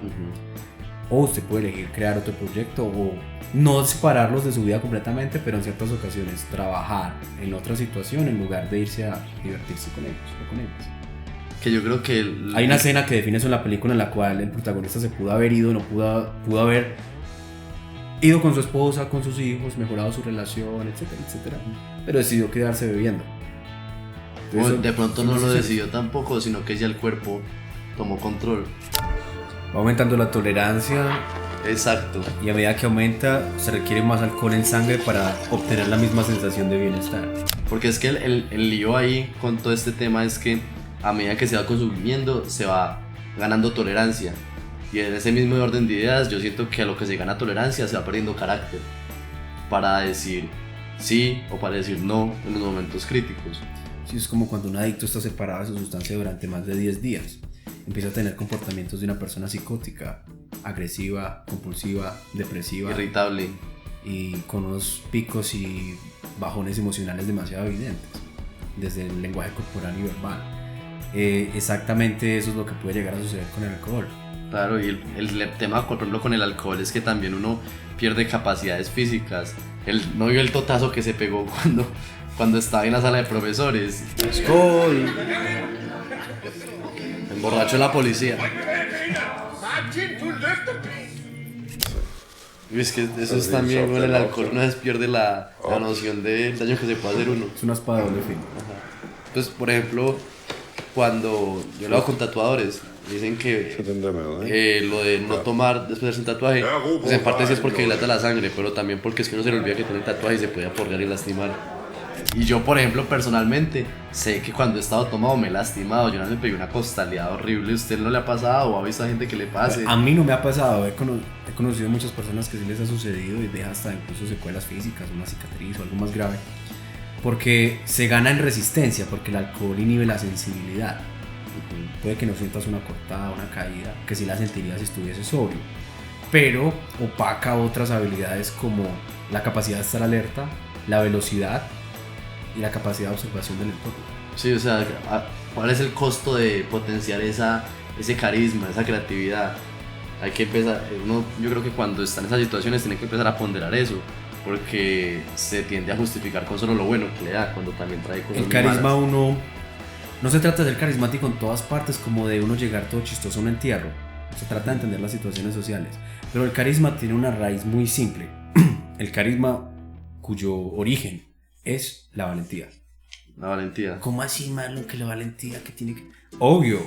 O usted puede elegir crear otro proyecto o no separarlos de su vida completamente, pero en ciertas ocasiones trabajar en otra situación en lugar de irse a divertirse con ellos o con ellas. Que yo creo que hay una escena que define eso en la película en la cual el protagonista se pudo haber ido, no pudo haber ido con su esposa, con sus hijos, mejorado su relación, etcétera, etcétera, pero decidió quedarse bebiendo. Entonces, de pronto no lo decidió tampoco, sino que ya el cuerpo tomó control. Va aumentando la tolerancia. Exacto. Y a medida que aumenta, se requiere más alcohol en sangre para obtener la misma sensación de bienestar. Porque es que el lío ahí con todo este tema es que a medida que se va consumiendo, se va ganando tolerancia. Y en ese mismo orden de ideas, yo siento que a lo que se gana tolerancia se va perdiendo carácter para decir sí o para decir no en los momentos críticos. Sí, es como cuando un adicto está separado de su sustancia durante más de 10 días. Empieza a tener comportamientos de una persona psicótica, agresiva, compulsiva, depresiva, irritable y con unos picos y bajones emocionales demasiado evidentes, desde el lenguaje corporal y verbal. Exactamente eso es lo que puede llegar a suceder con el alcohol. Claro, y el tema, por ejemplo, con el alcohol es que también uno pierde capacidades físicas. ¿No vio el totazo que se pegó cuando estaba en la sala de profesores? ¡Gol! Emborrachó la policía. Y es que eso es también con el alcohol, uno pierde la noción del daño que se puede hacer uno. Es una espada de doble filo. Entonces, por ejemplo, cuando yo lo hago con tatuadores, dicen que lo de no tomar después de hacerse un tatuaje, pues en parte sí es porque dilata la sangre, pero también porque es que uno se le olvida que tiene el tatuaje y se puede aporrear y lastimar. Y yo, por ejemplo, personalmente, sé que cuando he estado tomado me he lastimado. Yo no me pegué una costaleada horrible. ¿Usted no le ha pasado o ha visto a gente que le pase? A mí no me ha pasado. He conocido muchas personas que sí les ha sucedido y deja hasta incluso secuelas físicas, una cicatriz o algo más grave. Porque se gana en resistencia, porque el alcohol inhibe la sensibilidad. Puede que no sientas una cortada, una caída, que sí la sentirías si estuviese sobrio. pero opaca otras habilidades como la capacidad de estar alerta, la velocidad y la capacidad de observación del entorno. Sí, o sea, ¿cuál es el costo de potenciar ese carisma, esa creatividad? Hay que empezar, yo creo que cuando están en esas situaciones tiene que empezar a ponderar eso, porque se tiende a justificar con solo lo bueno que le da, cuando también trae cosas El carisma malas. uno, no se trata de ser carismático en todas partes, como de uno llegar todo chistoso a un entierro. Se trata de entender las situaciones sociales, pero el carisma tiene una raíz muy simple. El carisma cuyo origen es la valentía. La valentía. ¿Cómo así, Marlon, que la valentía que tiene que...? Obvio.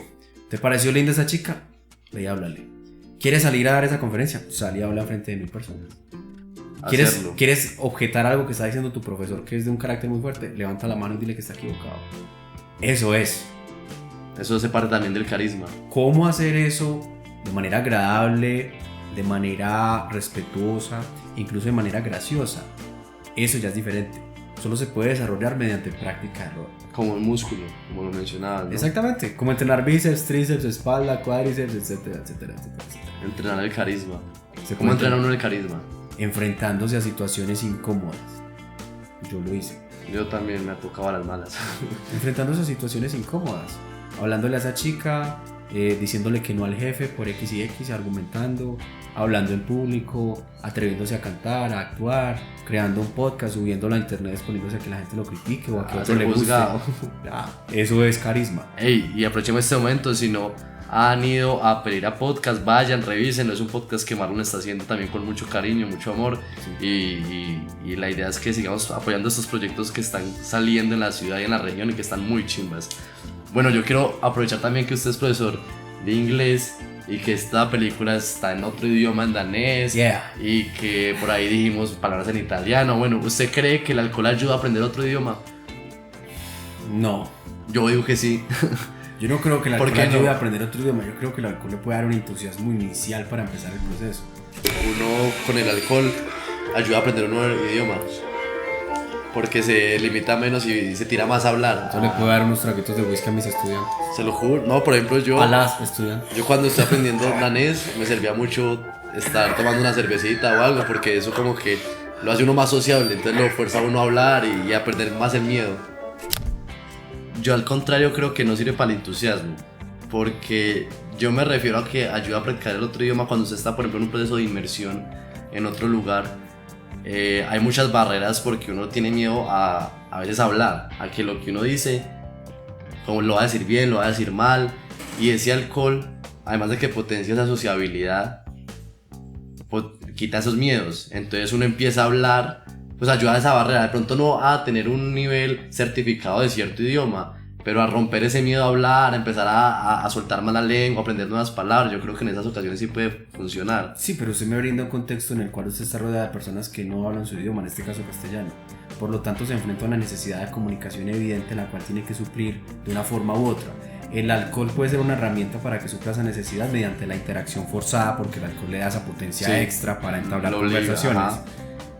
¿Te pareció linda esa chica? Ve y háblale. ¿Quieres salir a dar esa conferencia? Sal y habla frente de 1000 personas. ¿Quieres objetar algo que está diciendo tu profesor que es de un carácter muy fuerte? Levanta la mano y dile que está equivocado. Eso es. Eso hace parte también del carisma. ¿Cómo hacer eso de manera agradable, de manera respetuosa, incluso de manera graciosa? Eso ya es diferente. Solo se puede desarrollar mediante práctica de error. Como el músculo, como lo mencionabas, ¿no? Exactamente, como entrenar bíceps, tríceps, espalda, cuádriceps, etcétera, etcétera, etcétera, etcétera. Entrenar el carisma. Se ¿Cómo puede entrena uno el carisma? enfrentándose a situaciones incómodas. Yo lo hice. Yo también me tocaba las malas. Enfrentándose a situaciones incómodas. Hablándole a esa chica, diciéndole que no al jefe por X y X, argumentando, hablando en público, atreviéndose a cantar, a actuar, creando un podcast, subiéndolo a internet, exponiéndose a que la gente lo critique o a que otro le guste. Eso es carisma. Ey, y aprovechemos este momento, si no han ido a pedir a podcast, vayan, revísenlo. Es un podcast que Marlon está haciendo también con mucho cariño, mucho amor. Sí. Y la idea es que sigamos apoyando estos proyectos que están saliendo en la ciudad y en la región y que están muy chimbas. Bueno, yo quiero aprovechar también que usted es profesor de inglés y que esta película está en otro idioma, en danés, y que por ahí dijimos palabras en italiano. Bueno, ¿usted cree que el alcohol ayuda a aprender otro idioma? No. Yo digo que sí. Yo no creo que el alcohol ¿Por qué ayude no? a aprender otro idioma. Yo creo que el alcohol le puede dar un entusiasmo inicial para empezar el proceso. Uno con el alcohol ayuda a aprender un nuevo idioma, porque se limita menos y se tira más a hablar. Yo le puedo dar unos traguitos de whisky a mis estudiantes. Se lo juro. No, por ejemplo, A las estudiantes. yo cuando estoy aprendiendo danés me servía mucho estar tomando una cervecita o algo, porque eso como que lo hace uno más sociable, entonces lo fuerza a uno a hablar y a perder más el miedo. Yo al contrario creo que no sirve para el entusiasmo, porque yo me refiero a que ayuda a practicar el otro idioma cuando usted está, por ejemplo, en un proceso de inmersión en otro lugar. Hay muchas barreras porque uno tiene miedo a veces hablar, a que lo que uno dice, como lo va a decir bien, lo va a decir mal, y ese alcohol, además de que potencia esa sociabilidad, quita esos miedos, entonces uno empieza a hablar, pues ayuda a esa barrera, de pronto no a tener un nivel certificado de cierto idioma, pero a romper ese miedo a hablar, a empezar a soltar más la lengua, a aprender nuevas palabras. Yo creo que en esas ocasiones sí puede funcionar. Sí, pero usted me brinda un contexto en el cual usted está rodeado de personas que no hablan su idioma, en este caso castellano. Por lo tanto, se enfrenta a una necesidad de comunicación evidente, la cual tiene que suplir de una forma u otra. El alcohol puede ser una herramienta para que supla esa necesidad mediante la interacción forzada, porque el alcohol le da esa potencia extra para entablar conversaciones.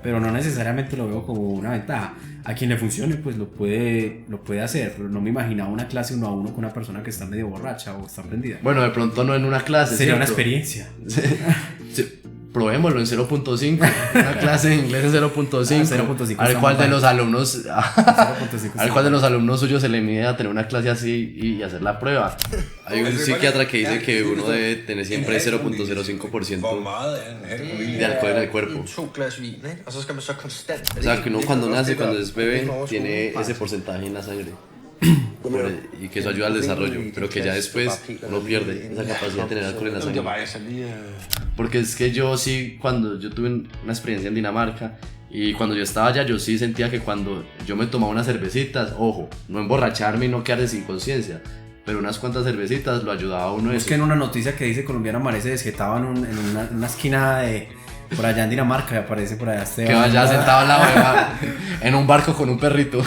Pero no necesariamente lo veo como una ventaja. A quien le funcione, pues lo puede hacer, pero no me imaginaba una clase uno a uno con una persona que está medio borracha o está prendida. Bueno, de pronto no en una clase. Sería ¿cierto? una experiencia. Sí. Probémoslo en 0.5, una clase de inglés en 0.5. A ver cuál de los alumnos, a ver cuál de los alumnos suyos se le mide a tener una clase así y hacer la prueba. Hay un psiquiatra que dice que uno debe tener siempre 0.05% de alcohol en el cuerpo. O sea, que uno cuando nace, cuando es bebé, tiene ese porcentaje en la sangre. Y que eso ayuda al desarrollo, pero que ya después uno pierde esa capacidad de tener alcohol en la sangre. Porque es que yo sí, cuando yo tuve una experiencia en Dinamarca y cuando yo estaba allá, yo sí sentía que cuando yo me tomaba unas cervecitas, ojo, no emborracharme y no quedar sin conciencia, pero unas cuantas cervecitas lo ayudaba a uno. Es que en una noticia que dice colombiano amanece desjetado en una esquina de por allá en Dinamarca, y aparece por allá Esteban. Que vaya sentado al lado en un barco con un perrito.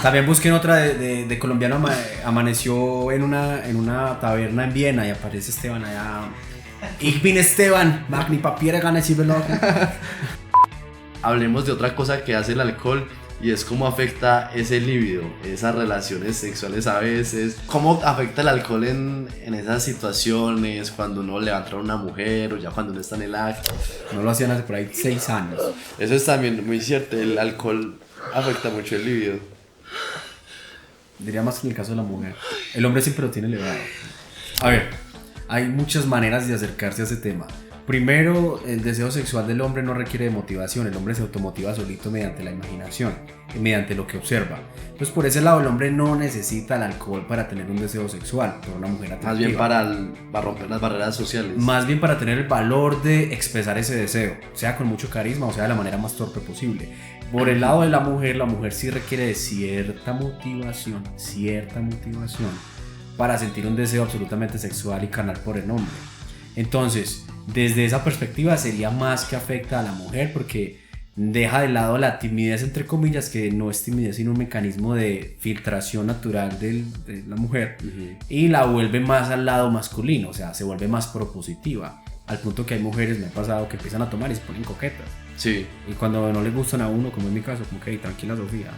También busquen otra de colombiano amaneció en una taberna en Viena y aparece Esteban allá. Ich bin Esteban, Magni Papiere gana y Hablemos de otra cosa que hace el alcohol y es cómo afecta ese líbido, esas relaciones sexuales a veces, cómo afecta el alcohol en esas situaciones, cuando uno le va a entrar a una mujer o ya cuando uno está en el acto. No lo hacían hace por ahí 6 años. Eso es también muy cierto, el alcohol afecta mucho el líbido. Diría más que en el caso de la mujer. El hombre siempre lo tiene elevado. A ver, hay muchas maneras de acercarse a ese tema. Primero, el deseo sexual del hombre no requiere de motivación. El hombre se automotiva solito mediante la imaginación, mediante lo que observa. Entonces, por ese lado, el hombre no necesita el alcohol para tener un deseo sexual, por una mujer atractiva. Más bien para romper las barreras sociales. Más bien para tener el valor de expresar ese deseo, sea con mucho carisma o sea de la manera más torpe posible. Por el lado de la mujer sí requiere de cierta motivación para sentir un deseo absolutamente sexual y carnal por el hombre. Entonces, desde esa perspectiva sería más que afecta a la mujer porque deja de lado la timidez entre comillas, que no es timidez sino un mecanismo de filtración natural de la mujer, y la vuelve más al lado masculino, o sea, se vuelve más propositiva, al punto que hay mujeres, me ha pasado, que empiezan a tomar y se ponen coquetas. Sí. Y cuando no les gustan a uno, como en mi caso, como que hey, tranquila Sofía,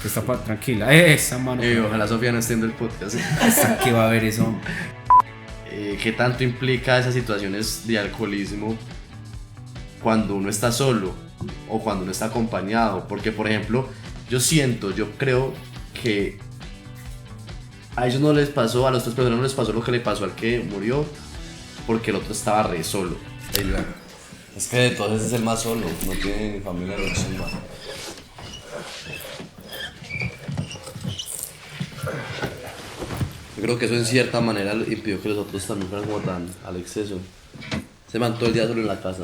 que está tranquila, esa mano. Ojalá Sofía no extienda el podcast. ¿Qué va a haber eso? ¿Qué tanto implica esas situaciones de alcoholismo cuando uno está solo o cuando uno está acompañado? Porque, por ejemplo, yo creo que a ellos no les pasó, a los 3 personas no les pasó lo que le pasó al que murió, porque el otro estaba re solo. Es que de todos es el más solo, no tiene ni familia ni chimba. Yo creo que eso en cierta manera impidió que los otros también fueran como tan al exceso. Se mantuvo el día solo en la casa.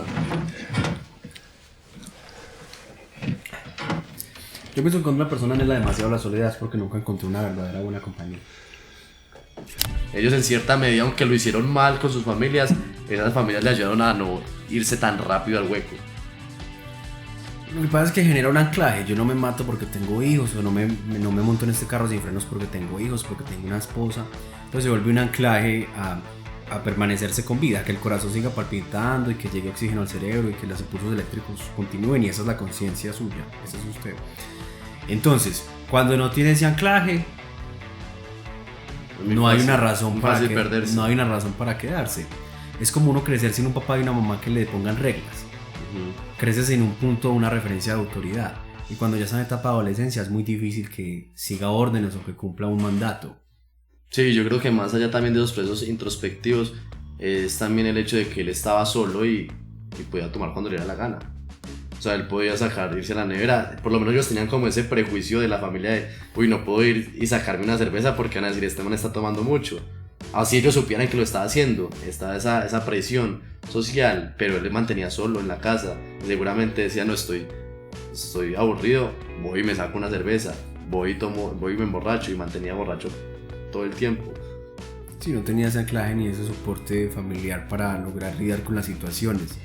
Yo pienso que cuando una persona anhela demasiado la soledad es porque nunca encontró una verdadera buena compañía. Ellos en cierta medida, aunque lo hicieron mal con sus familias, esas familias le ayudaron a no irse tan rápido al hueco. Lo que pasa es que genera un anclaje. Yo no me mato porque tengo hijos, o no me monto en este carro sin frenos porque tengo hijos, porque tengo una esposa. Entonces se vuelve un anclaje a permanecerse con vida, que el corazón siga palpitando y que llegue oxígeno al cerebro y que los impulsos eléctricos continúen, y esa es la conciencia suya, ese es usted. Entonces, cuando no tiene ese anclaje, no hay una razón para quedarse. Es como uno crecer sin un papá y una mamá que le pongan reglas. Creces sin un punto, una referencia de autoridad, y cuando ya está en etapa de adolescencia es muy difícil que siga órdenes o que cumpla un mandato. Sí, yo creo que más allá también de los procesos introspectivos es también el hecho de que él estaba solo y podía tomar cuando le diera la gana. O sea, él podía irse a la nevera. Por lo menos ellos tenían como ese prejuicio de la familia de uy, no puedo ir y sacarme una cerveza porque van a decir, este man está tomando mucho. Así ellos supieran que lo estaba haciendo, estaba esa presión social, pero él le mantenía solo en la casa. Seguramente decía, no, estoy aburrido, voy y me saco una cerveza, voy y me emborracho, y mantenía borracho todo el tiempo. Sí, no tenía ese anclaje ni ese soporte familiar para lograr lidiar con las situaciones.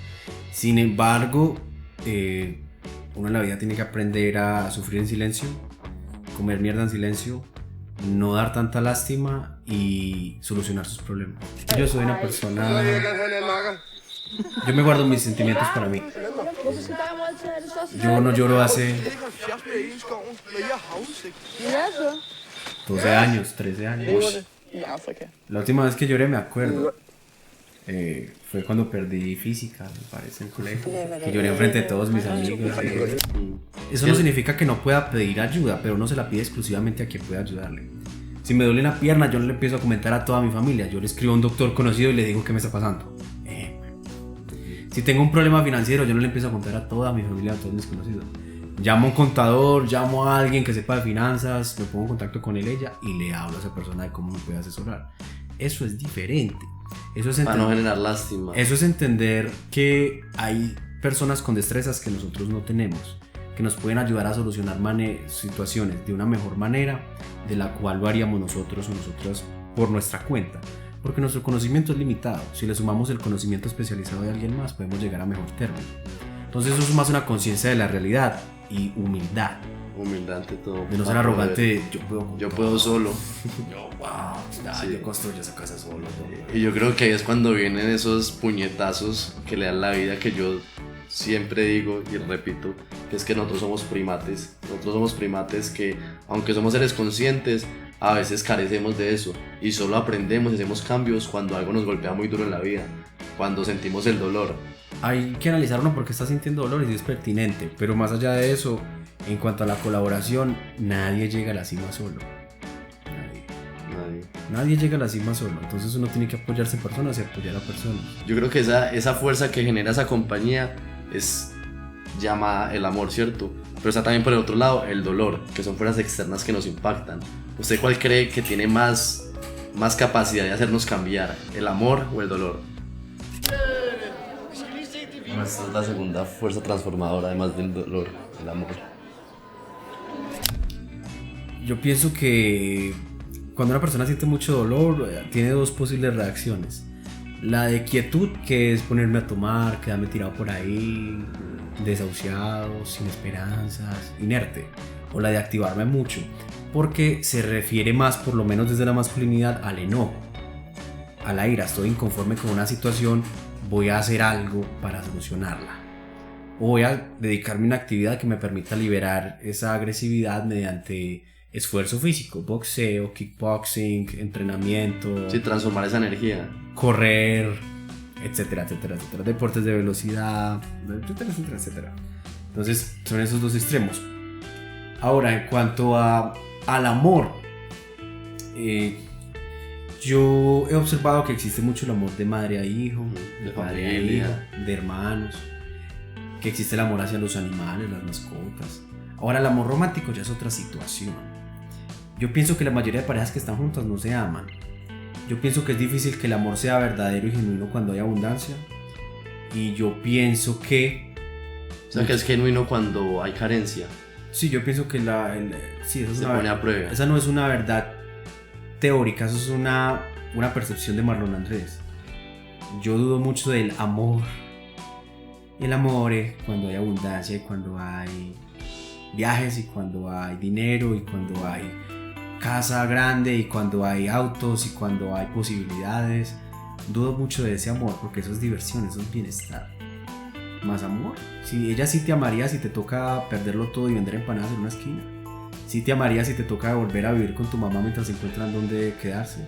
Sin embargo, uno en la vida tiene que aprender a sufrir en silencio, comer mierda en silencio, no dar tanta lástima y solucionar sus problemas. Yo soy una persona... Yo me guardo mis sentimientos para mí. Yo no lloro hace 12 años, 13 años. La última vez que lloré, me acuerdo, fue cuando perdí física, me parece, en el colegio. Que lloré enfrente de todos mis amigos. Eso no significa que no pueda pedir ayuda, pero uno se la pide exclusivamente a quien pueda ayudarle. Si me duele la pierna, yo no le empiezo a comentar a toda mi familia. Yo le escribo a un doctor conocido y le digo qué me está pasando. Si tengo un problema financiero, yo no le empiezo a contar a toda mi familia, a todos mis conocidos. Llamo a un contador, llamo a alguien que sepa de finanzas, me pongo en contacto con él, ella, y le hablo a esa persona de cómo me puede asesorar. Eso es diferente. Eso es para no generar lástima. Eso es entender que hay personas con destrezas que nosotros no tenemos, que nos pueden ayudar a solucionar situaciones de una mejor manera de la cual lo haríamos nosotros o nosotras por nuestra cuenta. Porque nuestro conocimiento es limitado. Si le sumamos el conocimiento especializado de alguien más, podemos llegar a mejor término. Entonces eso es más una conciencia de la realidad y humildad. Humildad ante todo. De no ser arrogante, yo puedo solo. Yo construyo esa casa solo. Y yo creo que ahí es cuando vienen esos puñetazos que le dan la vida, que yo siempre digo y repito, que es que nosotros somos primates. Nosotros somos primates que, aunque somos seres conscientes, a veces carecemos de eso y solo aprendemos y hacemos cambios cuando algo nos golpea muy duro en la vida, cuando sentimos el dolor. Hay que analizar uno por qué está sintiendo dolor y si es pertinente, pero más allá de eso, en cuanto a la colaboración, nadie llega a la cima solo. Nadie llega a la cima solo, entonces uno tiene que apoyarse en personas y apoyar a personas. Yo creo que esa fuerza que genera esa compañía es llamada el amor, ¿cierto? Pero está también por el otro lado el dolor, que son fuerzas externas que nos impactan. ¿Usted cuál cree que tiene más capacidad de hacernos cambiar, el amor o el dolor? Esta es la segunda fuerza transformadora, además del dolor, el amor. Yo pienso que cuando una persona siente mucho dolor, tiene dos posibles reacciones. La de quietud, que es ponerme a tomar, quedarme tirado por ahí, desahuciado, sin esperanzas, inerte. O la de activarme mucho, porque se refiere más, por lo menos desde la masculinidad, al enojo, a la ira. Estoy inconforme con una situación, voy a hacer algo para solucionarla. O voy a dedicarme a una actividad que me permita liberar esa agresividad mediante esfuerzo físico, boxeo, kickboxing, entrenamiento. Sí, transformar esa energía. Correr, etcétera, etcétera, etcétera. Deportes de velocidad, etcétera, etcétera, etcétera. Entonces, son esos dos extremos. Ahora, en cuanto al amor, yo he observado que existe mucho el amor de madre a hijo, de padre a hijo, de hermanos, que existe el amor hacia los animales, las mascotas. Ahora, el amor romántico ya es otra situación. Yo pienso que la mayoría de parejas que están juntas no se aman. Yo pienso que es difícil que el amor sea verdadero y genuino cuando hay abundancia. Y yo pienso que... O sea, que es genuino cuando hay carencia. Sí, yo pienso que sí, eso es se pone a prueba. Esa no es una verdad teórica, eso es una percepción de Marlon Andrés. Yo dudo mucho del amor. El amor es cuando hay abundancia y cuando hay viajes y cuando hay dinero y cuando hay casa grande y cuando hay autos y cuando hay posibilidades. Dudo mucho de ese amor porque eso es diversión, eso es bienestar. Más amor. Si ella sí te amaría si te toca perderlo todo y vender empanadas en una esquina. Sí te amaría si te toca volver a vivir con tu mamá mientras encuentran dónde quedarse.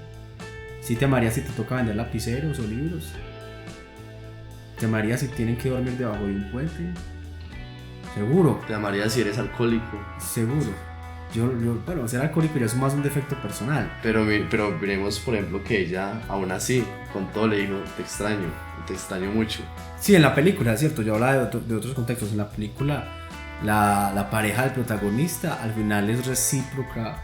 Sí te amaría si te toca vender lapiceros o libros. Te amaría si tienen que dormir debajo de un puente. Seguro. Te amaría si eres alcohólico. Seguro. Bueno, ser alcohólico ya es más un defecto personal. Pero miremos, por ejemplo, que ella, aún así, con todo le dijo, te extraño mucho. Sí, en la película, ¿cierto? Yo hablaba de otros contextos. En la película, la pareja del protagonista al final es recíproca,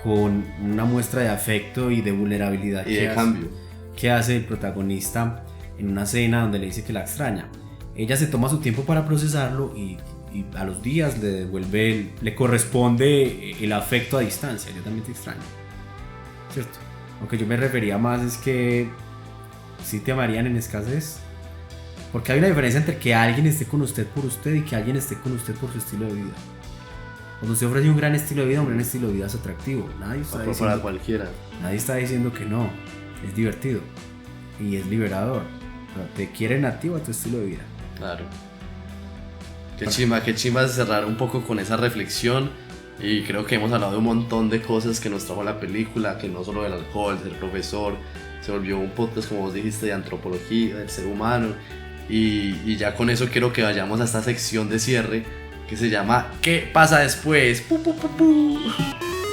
con una muestra de afecto y de vulnerabilidad. Y de cambio. Que hace el protagonista en una cena donde le dice que la extraña. Ella se toma su tiempo para procesarlo y a los días le corresponde el afecto a distancia. Yo también te extraño, ¿cierto? Aunque yo me refería más es que sí te amarían en escasez, porque hay una diferencia entre que alguien esté con usted por usted y que alguien esté con usted por su estilo de vida. Cuando usted ofrece un gran estilo de vida, un gran estilo de vida es atractivo. Para cualquiera. Nadie está diciendo que no. Es divertido y es liberador. Te quieren activo a tu estilo de vida. Claro. Qué chimba cerrar un poco con esa reflexión. Y creo que hemos hablado de un montón de cosas que nos trajo la película, que no solo del alcohol, del profesor, se volvió un podcast, como vos dijiste, de antropología, del ser humano. Y ya con eso quiero que vayamos a esta sección de cierre que se llama ¿Qué pasa después?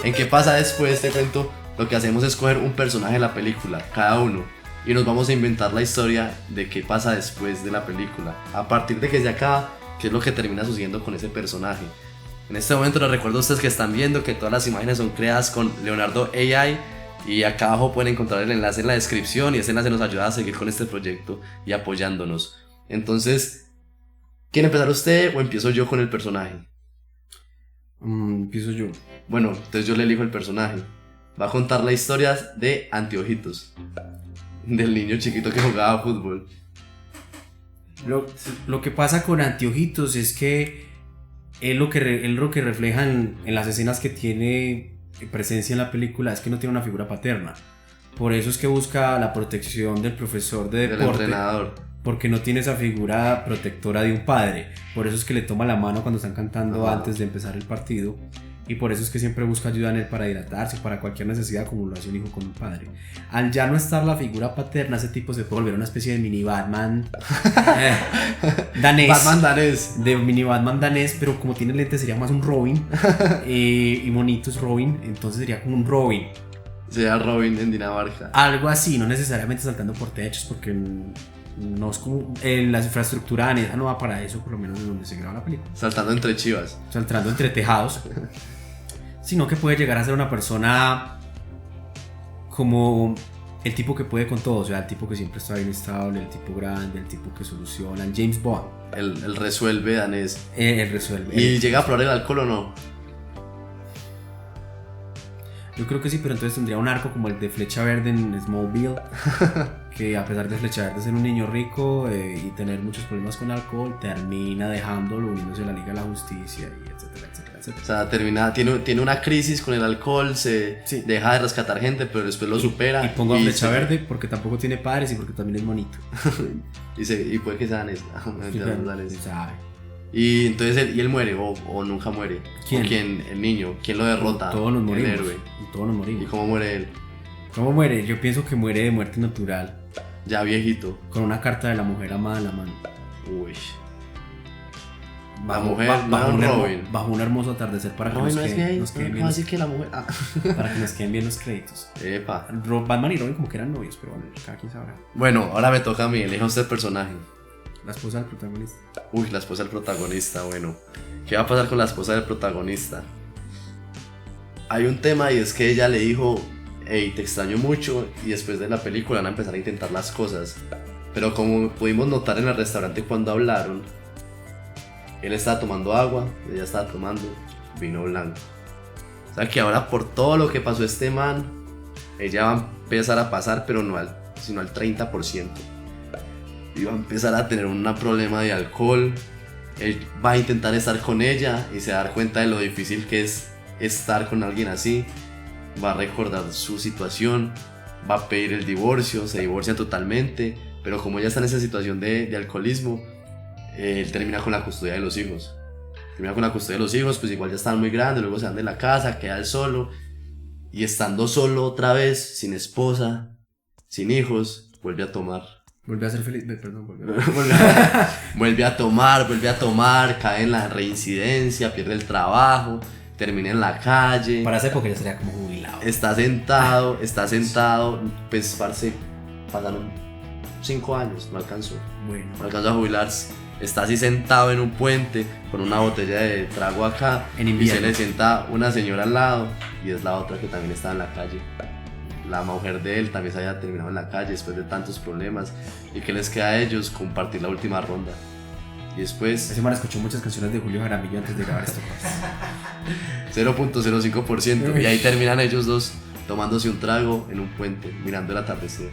En ¿Qué pasa después? Te cuento, lo que hacemos es coger un personaje de la película, cada uno, y nos vamos a inventar la historia de qué pasa después de la película, a partir de que se acaba, qué es lo que termina sucediendo con ese personaje. En este momento les recuerdo a ustedes que están viendo que todas las imágenes son creadas con Leonardo AI, y acá abajo pueden encontrar el enlace en la descripción, y ese enlace nos ayuda a seguir con este proyecto y apoyándonos. Entonces, ¿quiere empezar usted o empiezo yo con el personaje? Empiezo yo. Bueno, entonces yo le elijo el personaje. Va a contar la historia de Anteojitos, del niño chiquito que jugaba fútbol. Lo que pasa con Anteojitos es que él lo que refleja en las escenas que tiene presencia en la película es que no tiene una figura paterna. Por eso es que busca la protección del profesor de Del deporte. entrenador. Porque no tiene esa figura protectora de un padre. Por eso es que le toma la mano cuando están cantando antes de empezar el partido. Y por eso es que siempre busca ayuda en él para hidratarse, para cualquier necesidad, como lo hace un hijo con un padre. Al ya no estar la figura paterna, ese tipo se puede volver una especie de mini Batman danés. Batman danés. De mini Batman danés, pero como tiene lentes sería más un Robin. Y monito es Robin, entonces sería como un Robin. Sería Robin en Dinamarca. Algo así, no necesariamente saltando por techos, porque no es como la infraestructura danesa no va para eso, por lo menos en donde se graba la película. Saltando entre chivas. Saltando entre tejados, sino que puede llegar a ser una persona como el tipo que puede con todo, o sea, el tipo que siempre está bien estable, el tipo grande, el tipo que soluciona, el James Bond. El resuelve danés. Él resuelve. ¿Y llega a probar el alcohol o no? Yo creo que sí, pero entonces tendría un arco como el de Flecha Verde en Smallville, que a pesar de Flecha Verde ser un niño rico y tener muchos problemas con alcohol, termina dejándolo, uniéndose a la Liga de la Justicia, y etcétera, etcétera, etcétera. O sea, tiene una crisis con el alcohol, se deja de rescatar gente, pero después lo supera. Y pongo a Flecha Verde porque tampoco tiene padres y porque también es bonito. y puede que sea danés. Sabe. Y entonces él muere o nunca muere. ¿Quién? ¿O quién? El niño. ¿Quién lo derrota? Todos nos morimos. El héroe. Todos nos morimos. ¿Y cómo muere él? ¿Cómo muere? Yo pienso que muere de muerte natural. Ya viejito. Con una carta de la mujer amada en la mano. Uy. La mujer, Robin. Bajo un hermoso atardecer para que Robin nos queden bien. Así que la mujer. Para que nos queden bien los créditos. Epa. Batman y Robin como que eran novios, pero bueno, cada quien sabrá. Bueno, ahora me toca a mí. Elija usted el personaje. La esposa del protagonista. Uy, la esposa del protagonista, bueno. ¿Qué va a pasar con la esposa del protagonista? Hay un tema y es que ella le dijo, hey, te extraño mucho, y después de la película van a empezar a intentar las cosas. Pero como pudimos notar en el restaurante cuando hablaron, él estaba tomando agua, ella estaba tomando vino blanco. O sea que ahora por todo lo que pasó este man, ella va a empezar a pasar, pero no sino al 30%. Y va a empezar a tener un problema de alcohol. Él va a intentar estar con ella y se va a dar cuenta de lo difícil que es estar con alguien así. Va a recordar su situación, va a pedir el divorcio, se divorcia totalmente, pero como ella está en esa situación de alcoholismo, él termina con la custodia de los hijos. Pues igual ya están muy grandes, luego se van de la casa, queda él solo, y estando solo otra vez, sin esposa, sin hijos, vuelve a tomar. Vuelve a ser feliz, perdón, vuelve a tomar, cae en la reincidencia, pierde el trabajo, termina en la calle. Para esa época ya sería como jubilado. Está sentado, pues pasaron 5 años, no alcanzó a jubilarse. Está así sentado en un puente con una botella de trago acá, en y invierno. se le sienta una señora al lado y es la otra que también está en la calle. La mujer de él también se había terminado en la calle después de tantos problemas. ¿Y qué les queda a ellos? Compartir la última ronda. Y después Ese man escuchó muchas canciones de Julio Jaramillo antes de grabar esto. 0.05%. Y ahí terminan ellos dos tomándose un trago en un puente, mirando el atardecer.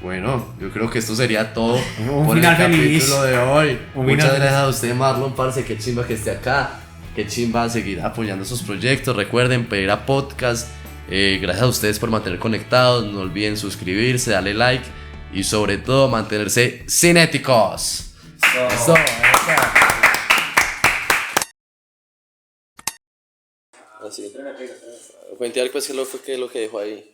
Bueno, yo creo que esto sería todo por el capítulo de hoy. Muchas gracias a usted, Marlon, parce, qué chimba que esté acá. Qué chimba seguir apoyando sus proyectos. Recuerden pedir a podcast. Gracias a ustedes por mantener conectados. No olviden suscribirse, darle like y sobre todo mantenerse cinéticos. Eso. Así. Cuéntale pues qué es lo que dejó ahí.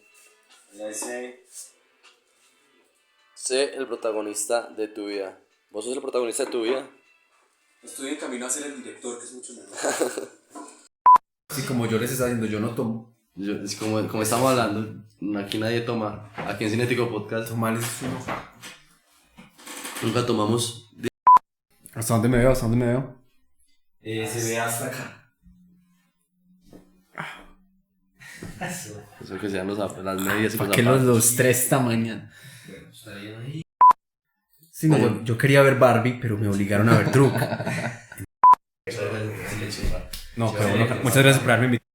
Sé el protagonista de tu vida. ¿Vos sos el protagonista de tu vida? Estoy en camino a ser el director, que es mucho mejor. Sí, como yo les estaba diciendo, yo no tomo. Es como estamos hablando, aquí nadie toma. Aquí en Cinético Podcast Tomar es uno. nunca tomamos. ¿Hasta dónde me veo? Se ve hasta acá. Eso que sean las medias y ¿Para los qué zapatos. los 3 tamaños? Bueno, estaría ahí. Sí, no, yo quería ver Barbie, pero me obligaron a ver Druk. No, pero bueno, muchas gracias por haberme invitado.